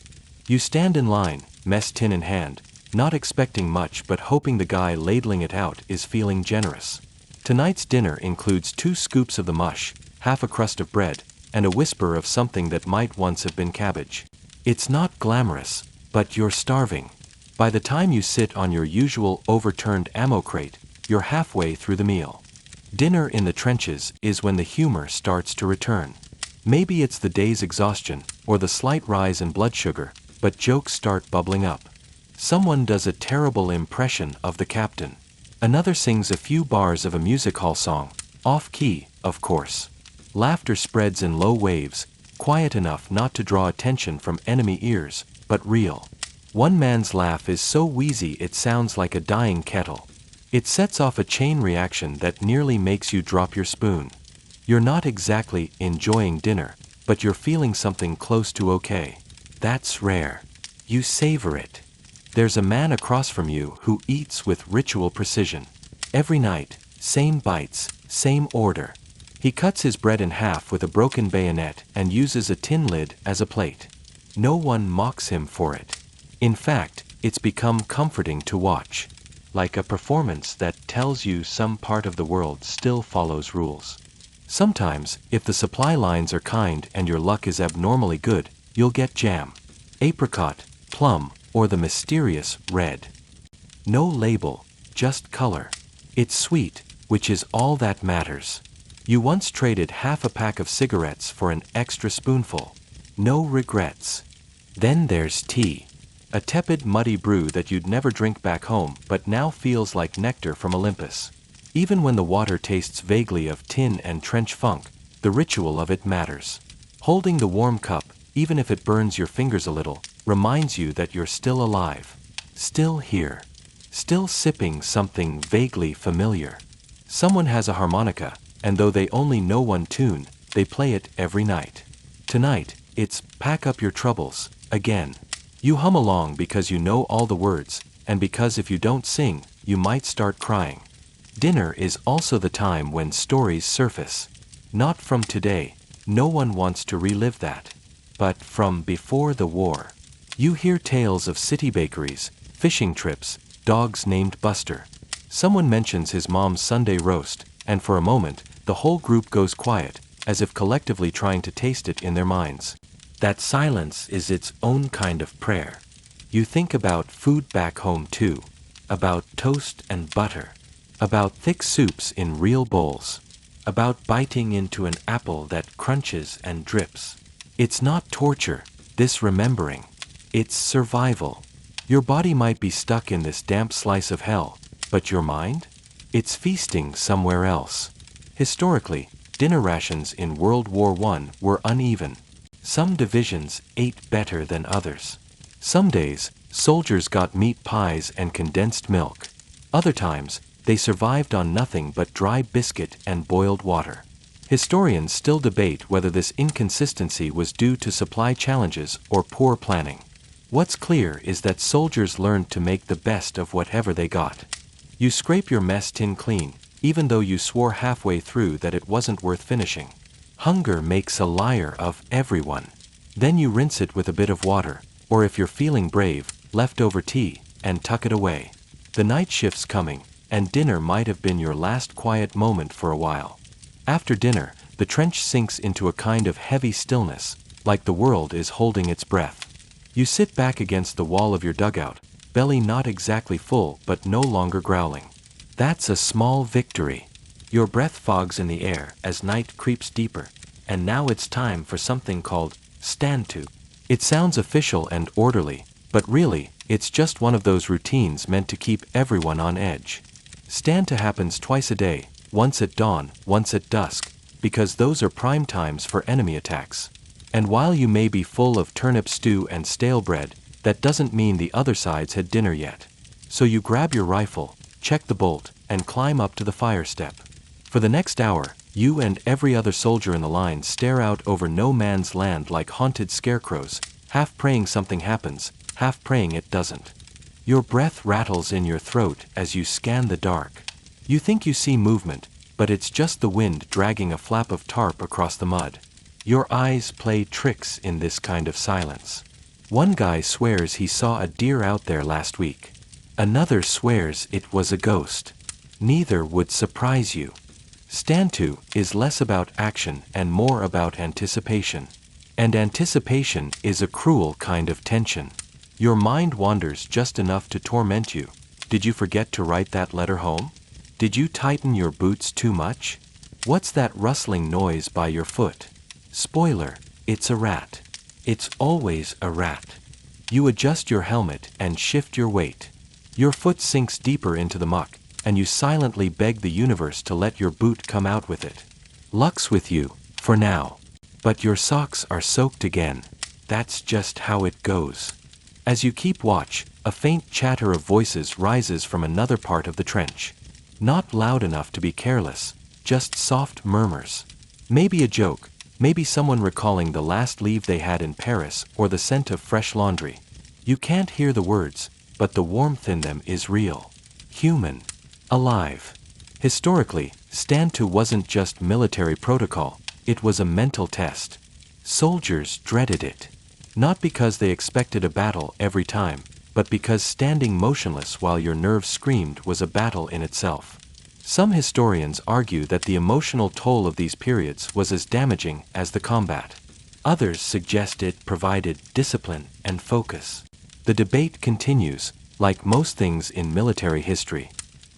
You stand in line, mess tin in hand, not expecting much but hoping the guy ladling it out is feeling generous. Tonight's dinner includes 2 scoops of the mush, half a crust of bread, and a whisper of something that might once have been cabbage. It's not glamorous, but you're starving. By the time you sit on your usual overturned ammo crate, you're halfway through the meal. Dinner in the trenches is when the humor starts to return. Maybe it's the day's exhaustion, or the slight rise in blood sugar, but jokes start bubbling up. Someone does a terrible impression of the captain. Another sings a few bars of a music hall song, off-key, of course. Laughter spreads in low waves, quiet enough not to draw attention from enemy ears, but real. One man's laugh is so wheezy it sounds like a dying kettle. It sets off a chain reaction that nearly makes you drop your spoon. You're not exactly enjoying dinner, but you're feeling something close to okay. That's rare. You savor it. There's a man across from you who eats with ritual precision. Every night, same bites, same order. He cuts his bread in half with a broken bayonet and uses a tin lid as a plate. No one mocks him for it. In fact, it's become comforting to watch. Like a performance that tells you some part of the world still follows rules. Sometimes, if the supply lines are kind and your luck is abnormally good, you'll get jam, apricot, plum, or the mysterious red. No label, just color. It's sweet, which is all that matters. You once traded half a pack of cigarettes for an extra spoonful. No regrets. Then there's tea. A tepid, muddy brew that you'd never drink back home but now feels like nectar from Olympus. Even when the water tastes vaguely of tin and trench funk, the ritual of it matters. Holding the warm cup, even if it burns your fingers a little, reminds you that you're still alive. Still here. Still sipping something vaguely familiar. Someone has a harmonica, and though they only know one tune, they play it every night. Tonight, it's "Pack Up Your Troubles" again. You hum along because you know all the words, and because if you don't sing, you might start crying. Dinner is also the time when stories surface. Not from today, no one wants to relive that. But from before the war. You hear tales of city bakeries, fishing trips, dogs named Buster. Someone mentions his mom's Sunday roast, and for a moment, the whole group goes quiet, as if collectively trying to taste it in their minds. That silence is its own kind of prayer. You think about food back home too. About toast and butter. About thick soups in real bowls. About biting into an apple that crunches and drips. It's not torture, this remembering. It's survival. Your body might be stuck in this damp slice of hell, but your mind? It's feasting somewhere else. Historically, dinner rations in World War I were uneven. Some divisions ate better than others. Some days, soldiers got meat pies and condensed milk. Other times, they survived on nothing but dry biscuit and boiled water. Historians still debate whether this inconsistency was due to supply challenges or poor planning. What's clear is that soldiers learned to make the best of whatever they got. You scrape your mess tin clean, even though you swore halfway through that it wasn't worth finishing. Hunger makes a liar of everyone. Then you rinse it with a bit of water, or if you're feeling brave, leftover tea, and tuck it away. The night shift's coming, and dinner might have been your last quiet moment for a while. After dinner, the trench sinks into a kind of heavy stillness, like the world is holding its breath. You sit back against the wall of your dugout, belly not exactly full but no longer growling. That's a small victory. Your breath fogs in the air as night creeps deeper, and now it's time for something called stand to. It sounds official and orderly, but really, it's just one of those routines meant to keep everyone on edge. Stand to happens twice a day, once at dawn, once at dusk, because those are prime times for enemy attacks. And while you may be full of turnip stew and stale bread, that doesn't mean the other side's had dinner yet. So you grab your rifle, check the bolt, and climb up to the fire step. For the next hour, you and every other soldier in the line stare out over no man's land like haunted scarecrows, half praying something happens, half praying it doesn't. Your breath rattles in your throat as you scan the dark. You think you see movement, but it's just the wind dragging a flap of tarp across the mud. Your eyes play tricks in this kind of silence. One guy swears he saw a deer out there last week. Another swears it was a ghost. Neither would surprise you. Stand to is less about action and more about anticipation. And anticipation is a cruel kind of tension. Your mind wanders just enough to torment you. Did you forget to write that letter home? Did you tighten your boots too much? What's that rustling noise by your foot? Spoiler, it's a rat. It's always a rat. You adjust your helmet and shift your weight. Your foot sinks deeper into the muck, and you silently beg the universe to let your boot come out with it. Luck's with you, for now. But your socks are soaked again. That's just how it goes. As you keep watch, a faint chatter of voices rises from another part of the trench. Not loud enough to be careless, just soft murmurs. Maybe a joke, maybe someone recalling the last leave they had in Paris or the scent of fresh laundry. You can't hear the words, but the warmth in them is real. Human. Alive. Historically, stand to wasn't just military protocol, it was a mental test. Soldiers dreaded it. Not because they expected a battle every time, but because standing motionless while your nerves screamed was a battle in itself. Some historians argue that the emotional toll of these periods was as damaging as the combat. Others suggest it provided discipline and focus. The debate continues, like most things in military history.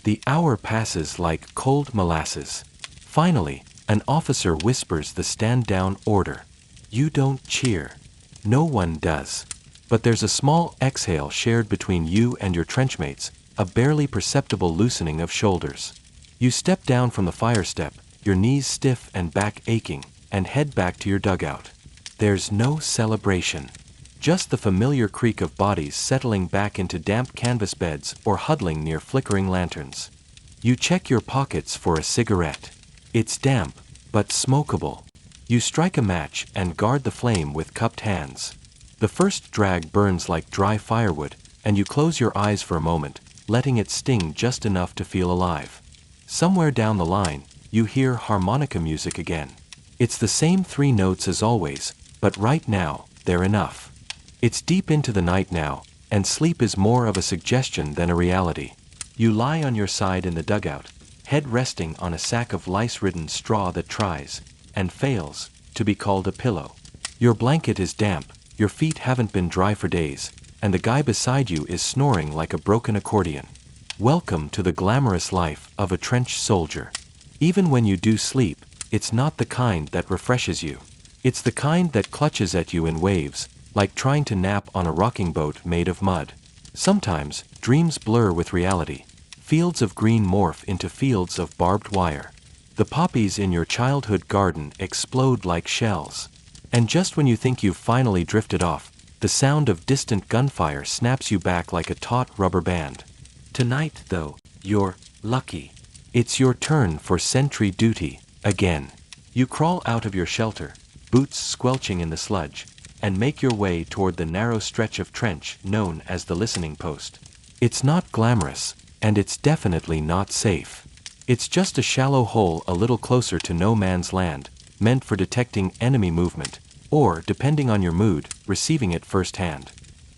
The hour passes like cold molasses. Finally, an officer whispers the stand-down order. You don't cheer. No one does. But there's a small exhale shared between you and your trenchmates, a barely perceptible loosening of shoulders. You step down from the fire step, your knees stiff and back aching, and head back to your dugout. There's no celebration. Just the familiar creak of bodies settling back into damp canvas beds or huddling near flickering lanterns. You check your pockets for a cigarette. It's damp, but smokable. You strike a match and guard the flame with cupped hands. The first drag burns like dry firewood, and you close your eyes for a moment, letting it sting just enough to feel alive. Somewhere down the line, you hear harmonica music again. It's the same 3 notes as always, but right now, they're enough. It's deep into the night now, and sleep is more of a suggestion than a reality. You lie on your side in the dugout, head resting on a sack of lice-ridden straw that tries, and fails, to be called a pillow. Your blanket is damp, your feet haven't been dry for days, and the guy beside you is snoring like a broken accordion. Welcome to the glamorous life of a trench soldier. Even when you do sleep, it's not the kind that refreshes you. It's the kind that clutches at you in waves, like trying to nap on a rocking boat made of mud. Sometimes, dreams blur with reality. Fields of green morph into fields of barbed wire. The poppies in your childhood garden explode like shells. And just when you think you've finally drifted off, the sound of distant gunfire snaps you back like a taut rubber band. Tonight, though, you're lucky. It's your turn for sentry duty, again. You crawl out of your shelter, boots squelching in the sludge, and make your way toward the narrow stretch of trench known as the listening post. It's not glamorous, and it's definitely not safe. It's just a shallow hole a little closer to no man's land, meant for detecting enemy movement, or, depending on your mood, receiving it firsthand.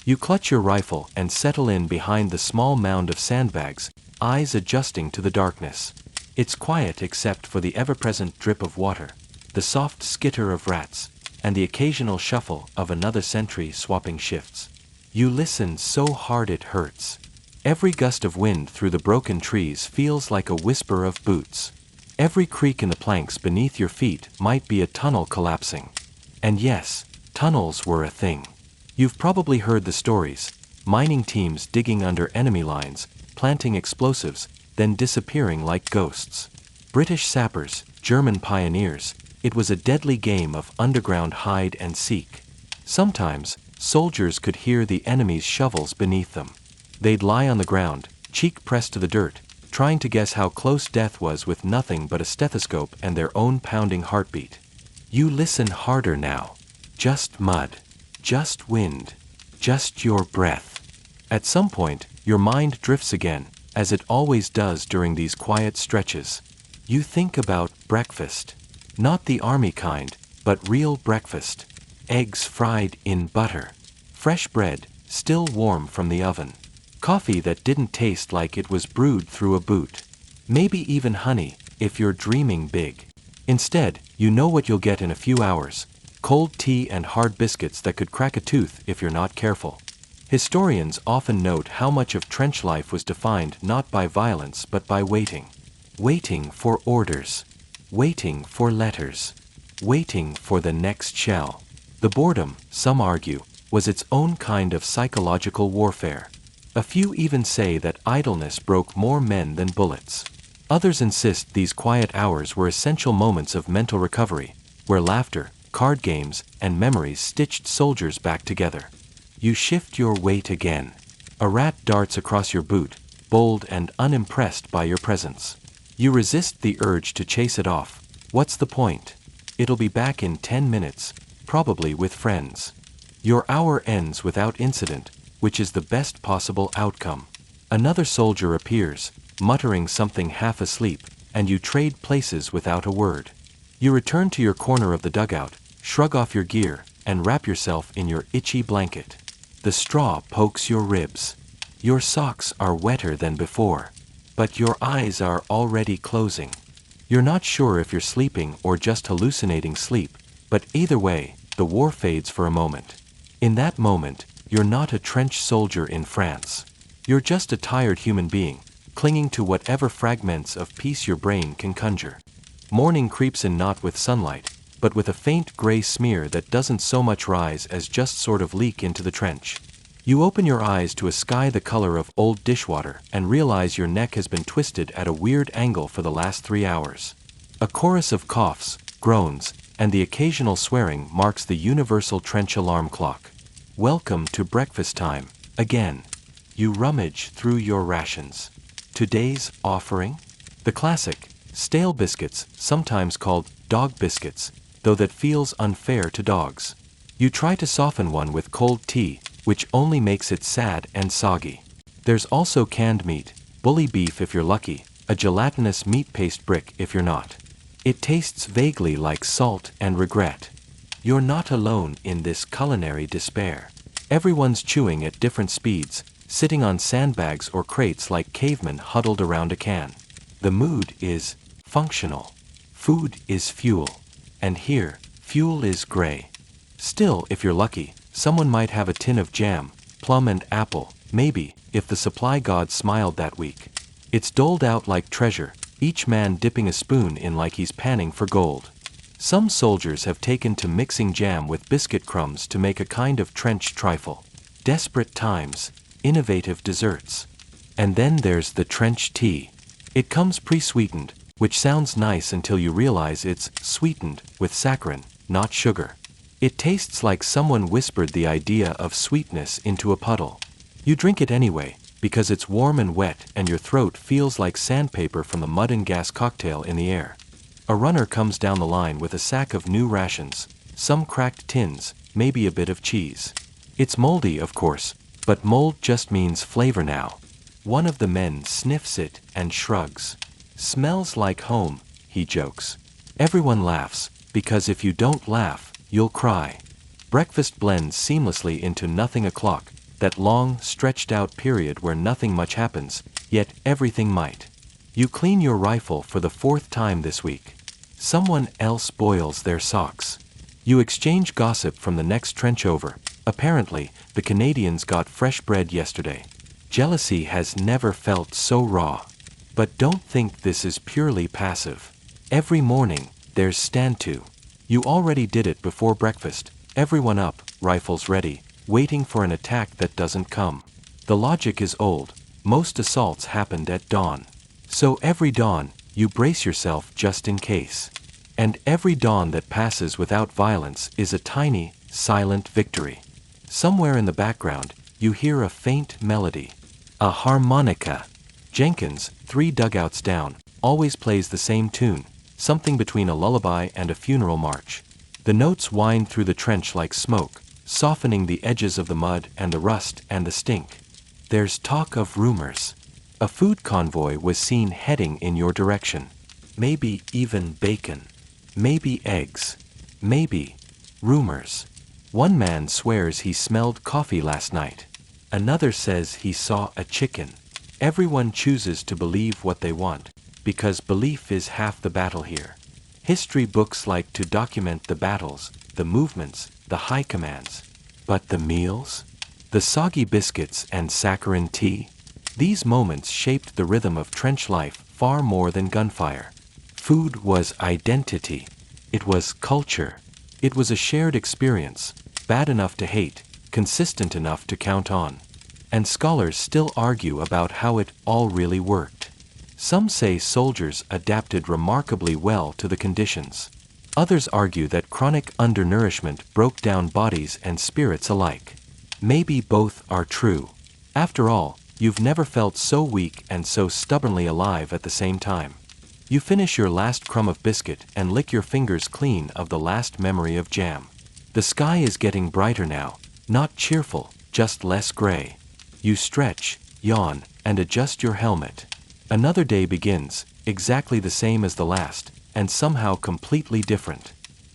You clutch your rifle and settle in behind the small mound of sandbags, eyes adjusting to the darkness. It's quiet except for the ever-present drip of water, the soft skitter of rats, and the occasional shuffle of another sentry swapping shifts. You listen so hard it hurts. Every gust of wind through the broken trees feels like a whisper of boots. Every creak in the planks beneath your feet might be a tunnel collapsing. And yes, tunnels were a thing. You've probably heard the stories, mining teams digging under enemy lines, planting explosives, then disappearing like ghosts. British sappers, German pioneers, it was a deadly game of underground hide and seek. Sometimes, soldiers could hear the enemy's shovels beneath them. They'd lie on the ground, cheek pressed to the dirt, trying to guess how close death was with nothing but a stethoscope and their own pounding heartbeat. You listen harder now. Just mud. Just wind. Just your breath. At some point, Your mind drifts again, as it always does during these quiet stretches. You think about breakfast. Not the army kind, but real breakfast. Eggs fried in butter. Fresh bread, still warm from the oven. Coffee that didn't taste like it was brewed through a boot. Maybe even honey, if you're dreaming big. Instead, you know what you'll get in a few hours. Cold tea and hard biscuits that could crack a tooth if you're not careful. Historians often note how much of trench life was defined not by violence but by waiting. Waiting for orders. Waiting for letters. Waiting for the next shell. The boredom, some argue, was its own kind of psychological warfare. A few even say that idleness broke more men than bullets. Others insist these quiet hours were essential moments of mental recovery, where laughter, card games, and memories stitched soldiers back together. You shift your weight again. A rat darts across your boot, bold and unimpressed by your presence. You resist the urge to chase it off. What's the point? It'll be back in 10 minutes, probably with friends. Your hour ends without incident, which is the best possible outcome. Another soldier appears, muttering something half asleep, and you trade places without a word. You return to your corner of the dugout, shrug off your gear, and wrap yourself in your itchy blanket. The straw pokes your ribs. Your socks are wetter than before, but your eyes are already closing. You're not sure if you're sleeping or just hallucinating sleep, but either way, the war fades for a moment. In that moment, you're not a trench soldier in France. You're just a tired human being, clinging to whatever fragments of peace your brain can conjure. Morning creeps in not with sunlight, but with a faint gray smear that doesn't so much rise as just sort of leak into the trench. You open your eyes to a sky the color of old dishwater and realize your neck has been twisted at a weird angle for the last 3 hours. A chorus of coughs, groans, and the occasional swearing marks the universal trench alarm clock. Welcome to breakfast time, again. You rummage through your rations. Today's offering? The classic, stale biscuits, sometimes called dog biscuits, though that feels unfair to dogs. You try to soften one with cold tea, which only makes it sad and soggy. There's also canned meat, bully beef if you're lucky, a gelatinous meat paste brick if you're not. It tastes vaguely like salt and regret. You're not alone in this culinary despair. Everyone's chewing at different speeds, sitting on sandbags or crates like cavemen huddled around a can. The mood is functional. Food is fuel. And here, fuel is gray. Still, if you're lucky, someone might have a tin of jam, plum and apple, maybe, if the supply god smiled that week. It's doled out like treasure, each man dipping a spoon in like he's panning for gold. Some soldiers have taken to mixing jam with biscuit crumbs to make a kind of trench trifle. Desperate times, innovative desserts. And then there's the trench tea. It comes pre-sweetened, which sounds nice until you realize it's sweetened with saccharin, not sugar. It tastes like someone whispered the idea of sweetness into a puddle. You drink it anyway, because it's warm and wet and your throat feels like sandpaper from the mud and gas cocktail in the air. A runner comes down the line with a sack of new rations, some cracked tins, maybe a bit of cheese. It's moldy, of course, but mold just means flavor now. One of the men sniffs it and shrugs. Smells like home, he jokes. Everyone laughs, because if you don't laugh, you'll cry. Breakfast blends seamlessly into nothing o'clock, that long, stretched-out period where nothing much happens, yet everything might. You clean your rifle for the 4th time this week. Someone else boils their socks. You exchange gossip from the next trench over. Apparently, the Canadians got fresh bread yesterday. Jealousy has never felt so raw. But don't think this is purely passive. Every morning, there's stand to. You already did it before breakfast, everyone up, rifles ready, waiting for an attack that doesn't come. The logic is old, most assaults happened at dawn. So every dawn, you brace yourself just in case. And every dawn that passes without violence is a tiny, silent victory. Somewhere in the background, you hear a faint melody. A harmonica. Jenkins, 3 dugouts down, always plays the same tune, something between a lullaby and a funeral march. The notes wind through the trench like smoke, softening the edges of the mud and the rust and the stink. There's talk of rumors. A food convoy was seen heading in your direction. Maybe even bacon. Maybe eggs. Maybe rumors. One man swears he smelled coffee last night. Another says he saw a chicken. Everyone chooses to believe what they want, because belief is half the battle here. History books like to document the battles, the movements, the high commands. But the meals? The soggy biscuits and saccharine tea? These moments shaped the rhythm of trench life far more than gunfire. Food was identity. It was culture. It was a shared experience, bad enough to hate, consistent enough to count on. And scholars still argue about how it all really worked. Some say soldiers adapted remarkably well to the conditions. Others argue that chronic undernourishment broke down bodies and spirits alike. Maybe both are true. After all, you've never felt so weak and so stubbornly alive at the same time. You finish your last crumb of biscuit and lick your fingers clean of the last memory of jam. The sky is getting brighter now, not cheerful, just less gray. You stretch, yawn, and adjust your helmet. Another day begins, exactly the same as the last, and somehow completely different.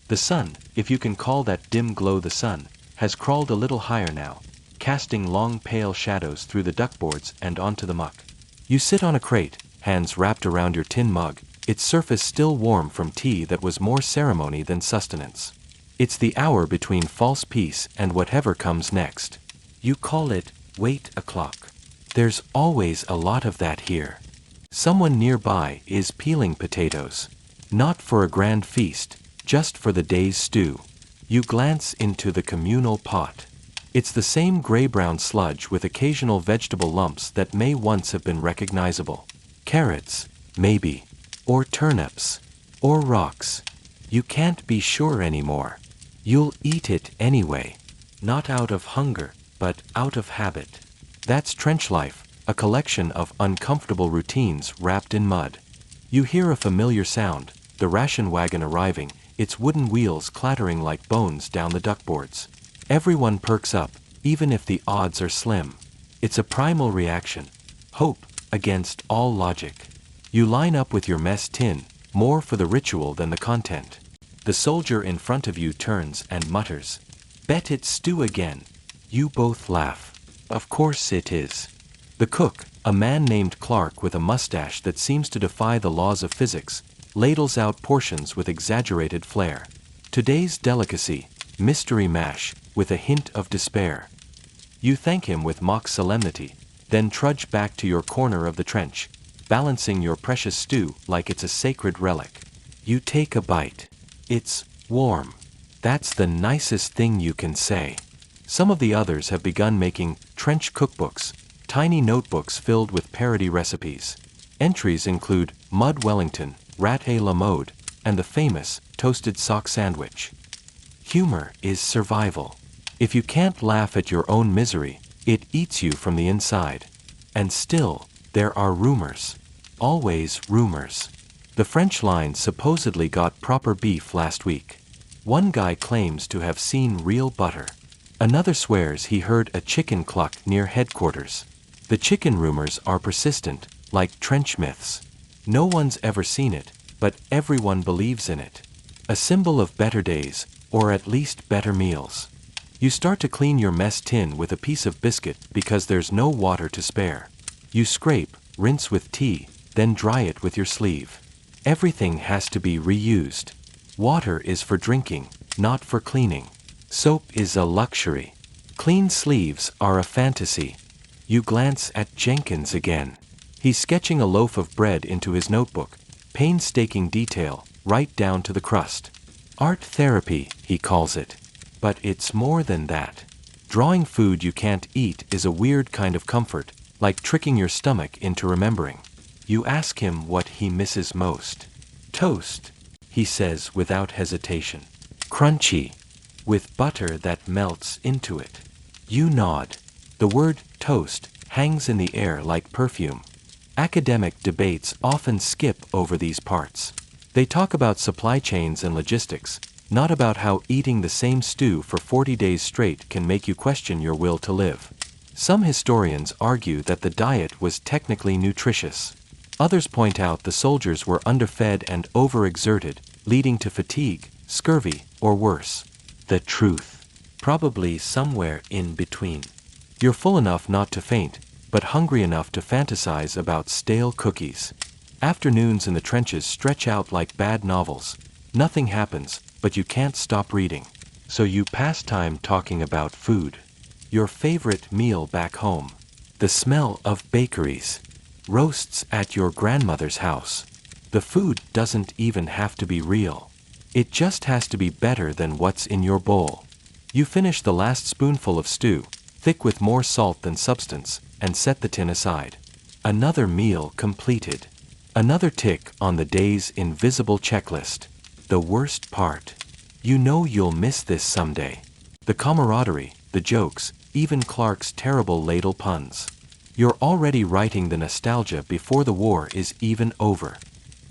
The sun, if you can call that dim glow the sun, has crawled a little higher now, casting long pale shadows through the duckboards and onto the muck. You sit on a crate, hands wrapped around your tin mug, its surface still warm from tea that was more ceremony than sustenance. It's the hour between false peace and whatever comes next. You call it wait o'clock. There's always a lot of that here. Someone nearby is peeling potatoes. Not for a grand feast, just for the day's stew. You glance into the communal pot. It's the same gray-brown sludge with occasional vegetable lumps that may once have been recognizable. Carrots, maybe. Or turnips. Or rocks. You can't be sure anymore. You'll eat it anyway. Not out of hunger, but out of habit. That's trench life, a collection of uncomfortable routines wrapped in mud. You hear a familiar sound, the ration wagon arriving, its wooden wheels clattering like bones down the duckboards. Everyone perks up, even if the odds are slim. It's a primal reaction. Hope against all logic. You line up with your mess tin, more for the ritual than the content. The soldier in front of you turns and mutters, "Bet it's stew again." You both laugh. Of course it is. The cook, a man named Clark with a mustache that seems to defy the laws of physics, ladles out portions with exaggerated flair. Today's delicacy, mystery mash, with a hint of despair. You thank him with mock solemnity, then trudge back to your corner of the trench, balancing your precious stew like it's a sacred relic. You take a bite. It's warm. That's the nicest thing you can say. Some of the others have begun making trench cookbooks, tiny notebooks filled with parody recipes. Entries include mud Wellington, rat à la mode, and the famous toasted sock sandwich. Humor is survival. If you can't laugh at your own misery, it eats you from the inside. And still, there are rumors. Always rumors. The French line supposedly got proper beef last week. One guy claims to have seen real butter. Another swears he heard a chicken cluck near headquarters. The chicken rumors are persistent, like trench myths. No one's ever seen it, but everyone believes in it. A symbol of better days, or at least better meals. You start to clean your mess tin with a piece of biscuit because there's no water to spare. You scrape, rinse with tea, then dry it with your sleeve. Everything has to be reused. Water is for drinking, not for cleaning. Soap is a luxury. Clean sleeves are a fantasy. You glance at Jenkins again. He's sketching a loaf of bread into his notebook, painstaking detail, right down to the crust. Art therapy, he calls it. But it's more than that. Drawing food you can't eat is a weird kind of comfort, like tricking your stomach into remembering. You ask him what he misses most. Toast, he says without hesitation. Crunchy, with butter that melts into it. You nod. The word toast hangs in the air like perfume. Academic debates often skip over these parts. They talk about supply chains and logistics, not about how eating the same stew for 40 days straight can make you question your will to live. Some historians argue that the diet was technically nutritious. Others point out the soldiers were underfed and overexerted, leading to fatigue, scurvy, or worse. The truth? Probably somewhere in between. You're full enough not to faint, but hungry enough to fantasize about stale cookies. Afternoons in the trenches stretch out like bad novels. Nothing happens, but you can't stop reading. So you pass time talking about food. Your favorite meal back home. The smell of bakeries. Roasts at your grandmother's house. The food doesn't even have to be real. It just has to be better than what's in your bowl. You finish the last spoonful of stew, thick with more salt than substance, and set the tin aside. Another meal completed. Another tick on the day's invisible checklist. The worst part. You know you'll miss this someday. The camaraderie, the jokes, even Clark's terrible ladle puns. You're already writing the nostalgia before the war is even over.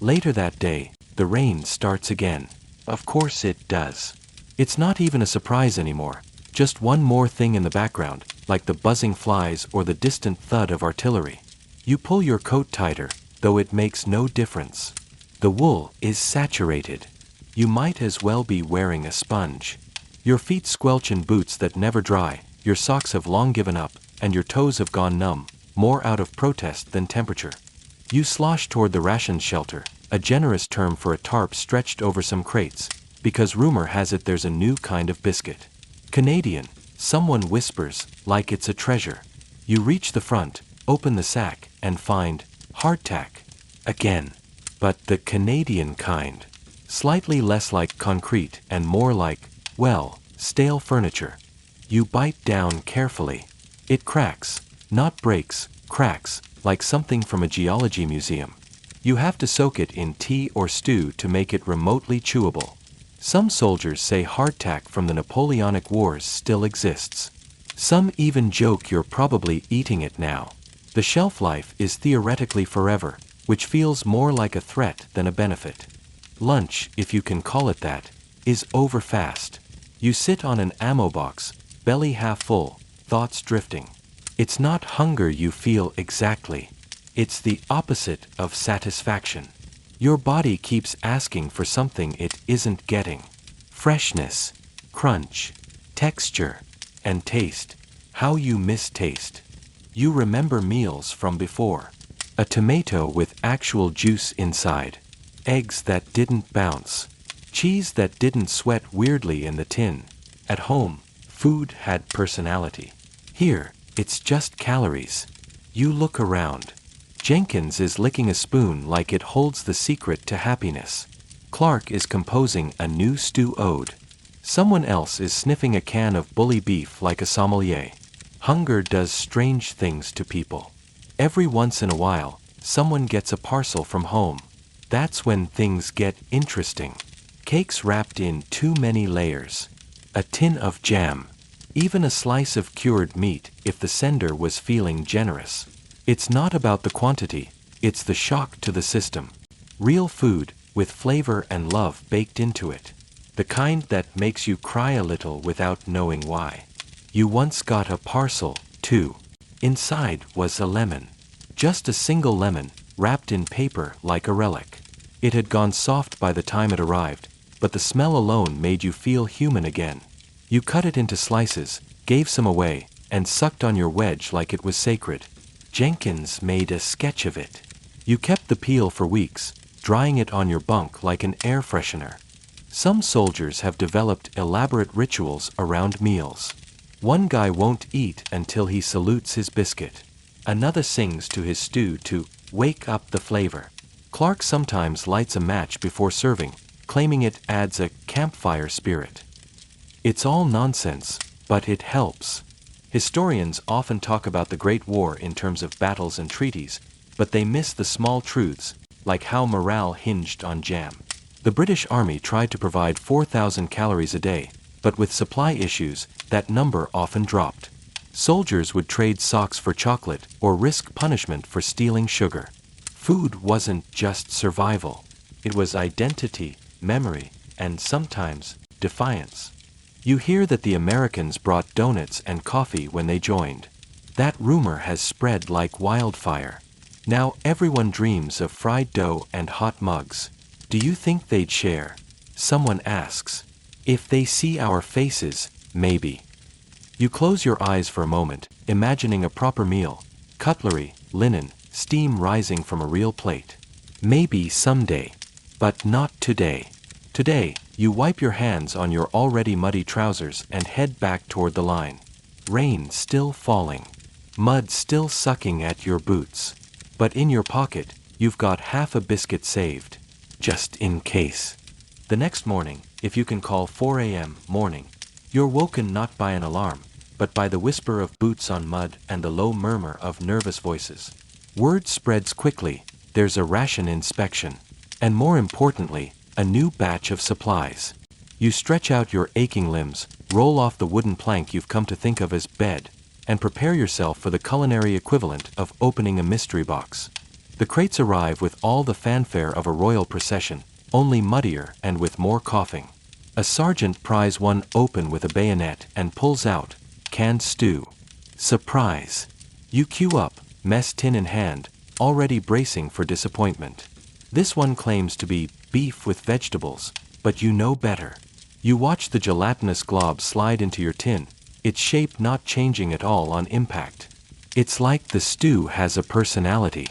Later that day, the rain starts again. Of course it does. It's not even a surprise anymore, just one more thing in the background, like the buzzing flies or the distant thud of artillery. You pull your coat tighter, though it makes no difference. The wool is saturated. You might as well be wearing a sponge. Your feet squelch in boots that never dry, your socks have long given up, and your toes have gone numb, more out of protest than temperature. You slosh toward the rations shelter, a generous term for a tarp stretched over some crates, because rumor has it there's a new kind of biscuit. Canadian, someone whispers, like it's a treasure. You reach the front, open the sack, and find hardtack. Again. But the Canadian kind. Slightly less like concrete and more like, well, stale furniture. You bite down carefully. It cracks, not breaks, cracks, like something from a geology museum. You have to soak it in tea or stew to make it remotely chewable. Some soldiers say hardtack from the Napoleonic Wars still exists. Some even joke you're probably eating it now. The shelf life is theoretically forever, which feels more like a threat than a benefit. Lunch, if you can call it that, is over fast. You sit on an ammo box, belly half full, thoughts drifting. It's not hunger you feel exactly. It's the opposite of satisfaction. Your body keeps asking for something it isn't getting. Freshness, crunch, texture, and taste. How you miss taste. You remember meals from before. A tomato with actual juice inside. Eggs that didn't bounce. Cheese that didn't sweat weirdly in the tin. At home, food had personality. Here, it's just calories. You look around. Jenkins is licking a spoon like it holds the secret to happiness. Clark is composing a new stew ode. Someone else is sniffing a can of bully beef like a sommelier. Hunger does strange things to people. Every once in a while, someone gets a parcel from home. That's when things get interesting. Cakes wrapped in too many layers. A tin of jam. Even a slice of cured meat if the sender was feeling generous. It's not about the quantity, it's the shock to the system. Real food, with flavor and love baked into it. The kind that makes you cry a little without knowing why. You once got a parcel, too. Inside was a lemon. Just a single lemon, wrapped in paper like a relic. It had gone soft by the time it arrived, but the smell alone made you feel human again. You cut it into slices, gave some away, and sucked on your wedge like it was sacred. Jenkins made a sketch of it. You kept the peel for weeks, drying it on your bunk like an air freshener. Some soldiers have developed elaborate rituals around meals. One guy won't eat until he salutes his biscuit. Another sings to his stew to wake up the flavor. Clark sometimes lights a match before serving, claiming it adds a campfire spirit. It's all nonsense, but it helps. Historians often talk about the Great War in terms of battles and treaties, but they miss the small truths, like how morale hinged on jam. The British Army tried to provide 4,000 calories a day, but with supply issues, that number often dropped. Soldiers would trade socks for chocolate or risk punishment for stealing sugar. Food wasn't just survival. It was identity, memory, and sometimes defiance. You hear that the Americans brought donuts and coffee when they joined. That rumor has spread like wildfire. Now everyone dreams of fried dough and hot mugs. Do you think they'd share? Someone asks. If they see our faces, maybe. You close your eyes for a moment, imagining a proper meal. Cutlery, linen, steam rising from a real plate. Maybe someday. But not today. Today, you wipe your hands on your already muddy trousers and head back toward the line. Rain still falling. Mud still sucking at your boots. But in your pocket, you've got half a biscuit saved. Just in case. The next morning, if you can call 4 a.m. morning, you're woken not by an alarm, but by the whisper of boots on mud and the low murmur of nervous voices. Word spreads quickly, there's a ration inspection. And more importantly, a new batch of supplies. You stretch out your aching limbs, roll off the wooden plank you've come to think of as bed, and prepare yourself for the culinary equivalent of opening a mystery box. The crates arrive with all the fanfare of a royal procession, only muddier and with more coughing. A sergeant pries one open with a bayonet and pulls out canned stew. Surprise! You queue up, mess tin in hand, already bracing for disappointment. This one claims to be beef with vegetables, but you know better. You watch the gelatinous glob slide into your tin, its shape not changing at all on impact. It's like the stew has a personality,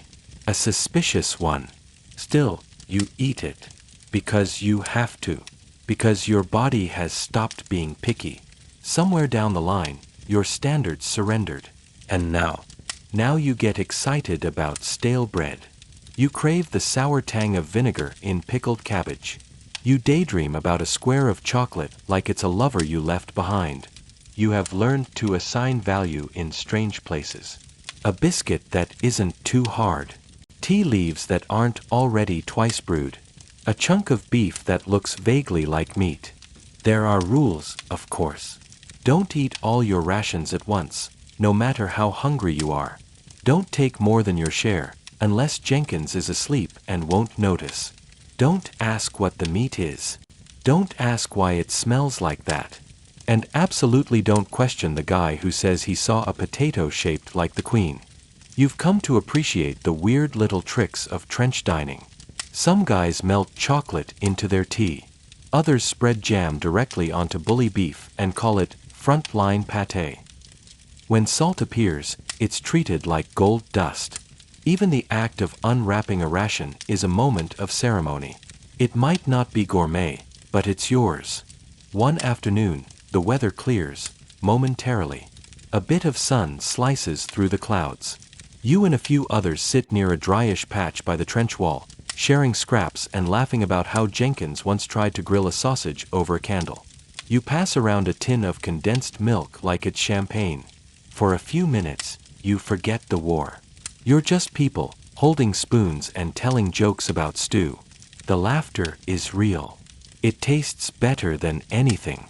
a suspicious one. Still, you eat it. Because you have to. Because your body has stopped being picky. Somewhere down the line, your standards surrendered. And now you get excited about stale bread. You crave the sour tang of vinegar in pickled cabbage. You daydream about a square of chocolate like it's a lover you left behind. You have learned to assign value in strange places. A biscuit that isn't too hard. Tea leaves that aren't already twice brewed. A chunk of beef that looks vaguely like meat. There are rules, of course. Don't eat all your rations at once, no matter how hungry you are. Don't take more than your share, unless Jenkins is asleep and won't notice. Don't ask what the meat is. Don't ask why it smells like that. And absolutely don't question the guy who says he saw a potato shaped like the Queen. You've come to appreciate the weird little tricks of trench dining. Some guys melt chocolate into their tea. Others spread jam directly onto bully beef and call it front-line pâté. When salt appears, it's treated like gold dust. Even the act of unwrapping a ration is a moment of ceremony. It might not be gourmet, but it's yours. One afternoon, the weather clears, momentarily. A bit of sun slices through the clouds. You and a few others sit near a dryish patch by the trench wall, sharing scraps and laughing about how Jenkins once tried to grill a sausage over a candle. You pass around a tin of condensed milk like it's champagne. For a few minutes, you forget the war. You're just people, holding spoons and telling jokes about stew. The laughter is real. It tastes better than anything.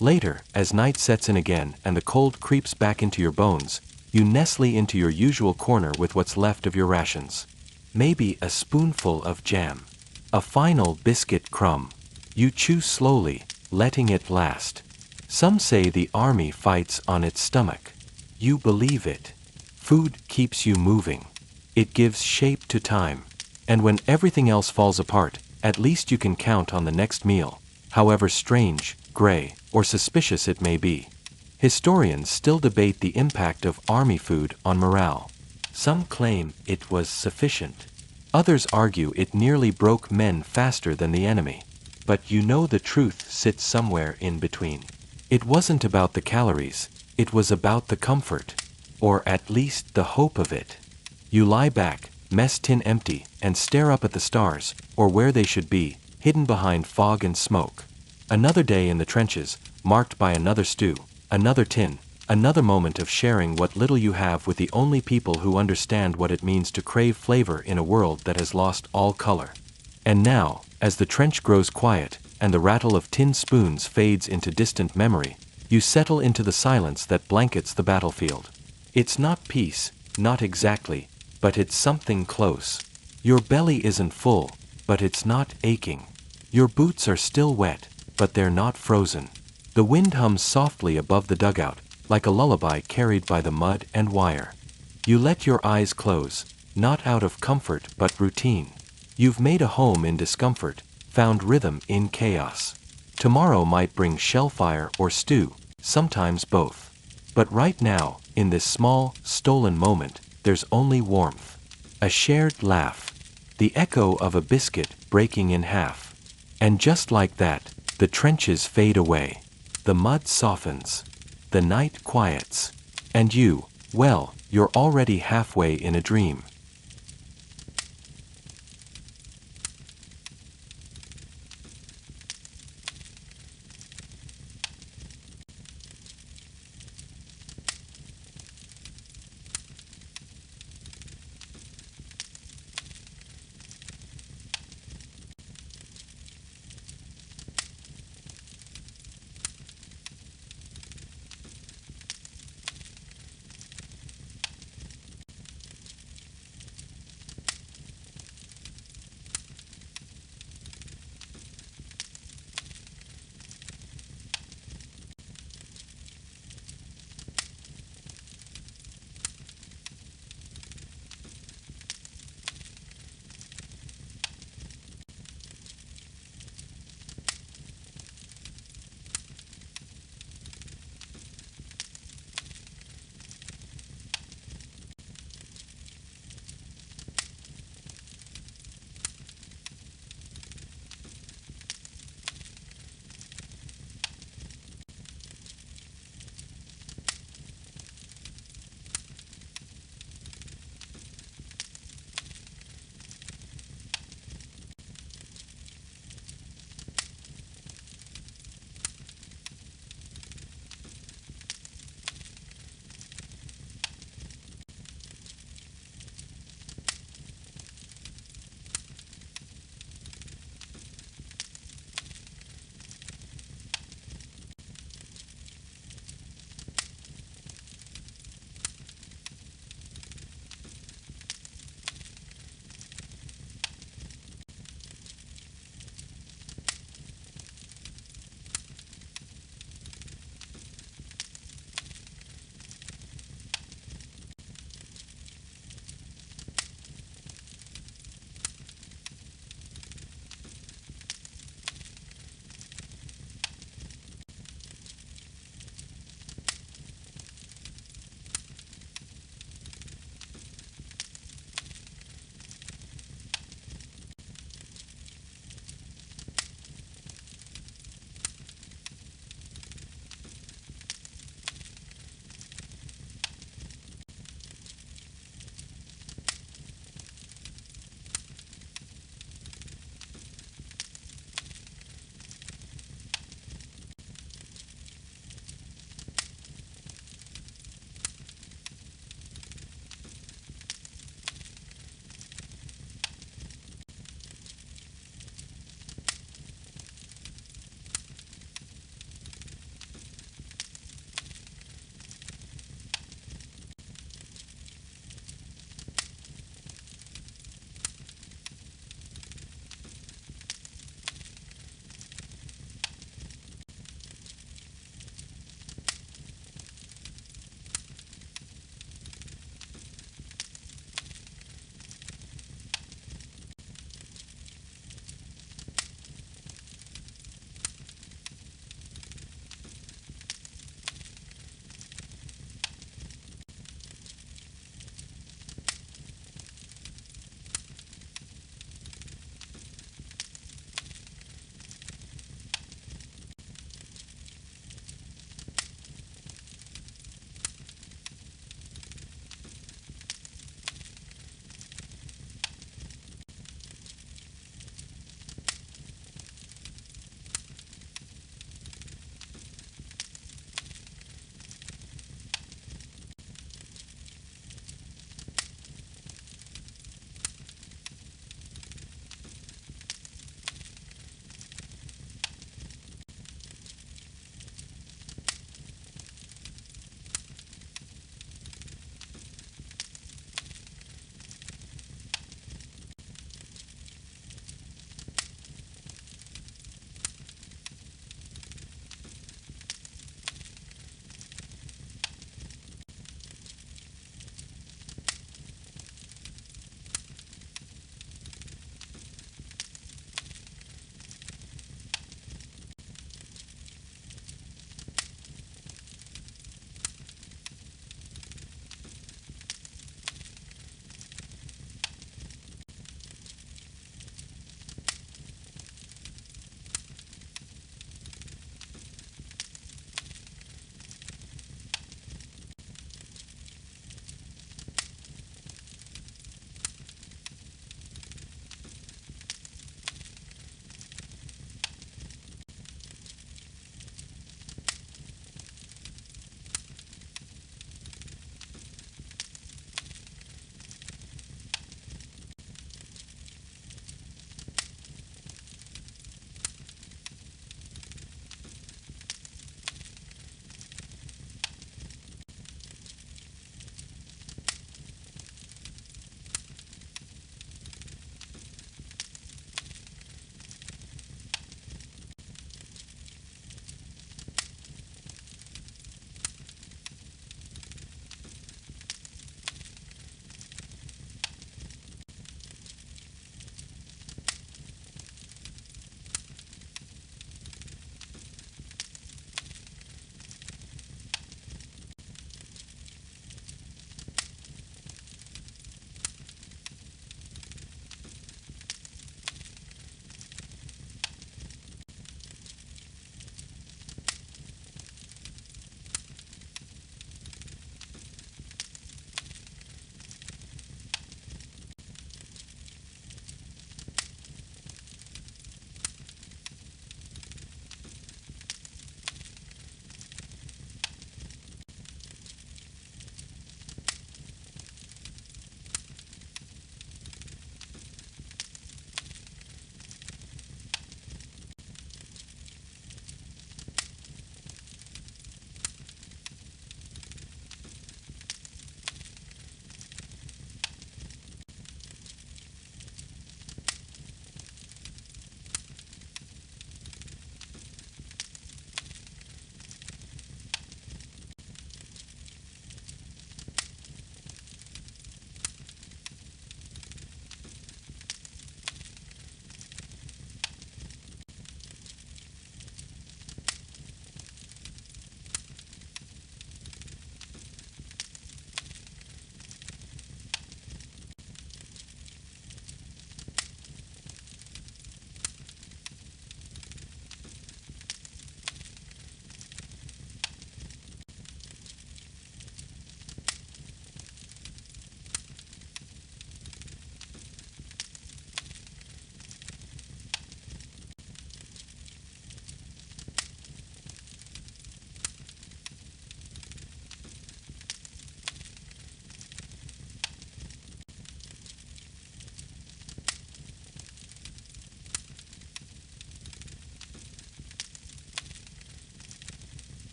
Later, as night sets in again and the cold creeps back into your bones, you nestle into your usual corner with what's left of your rations. Maybe a spoonful of jam. A final biscuit crumb. You chew slowly, letting it last. Some say the army fights on its stomach. You believe it. Food keeps you moving. It gives shape to time. And when everything else falls apart, at least you can count on the next meal, however strange, gray, or suspicious it may be. Historians still debate the impact of army food on morale. Some claim it was sufficient. Others argue it nearly broke men faster than the enemy. But you know the truth sits somewhere in between. It wasn't about the calories, it was about the comfort. Or at least the hope of it. You lie back, mess tin empty, and stare up at the stars, or where they should be, hidden behind fog and smoke. Another day in the trenches, marked by another stew, another tin, another moment of sharing what little you have with the only people who understand what it means to crave flavor in a world that has lost all color. And now, as the trench grows quiet, and the rattle of tin spoons fades into distant memory, you settle into the silence that blankets the battlefield. It's not peace, not exactly, but it's something close. Your belly isn't full, but it's not aching. Your boots are still wet, but they're not frozen. The wind hums softly above the dugout, like a lullaby carried by the mud and wire. You let your eyes close, not out of comfort but routine. You've made a home in discomfort, found rhythm in chaos. Tomorrow might bring shellfire or stew, sometimes both. But right now, in this small, stolen moment, there's only warmth. A shared laugh. The echo of a biscuit breaking in half. And just like that, the trenches fade away. The mud softens. The night quiets. And you, well, you're already halfway in a dream.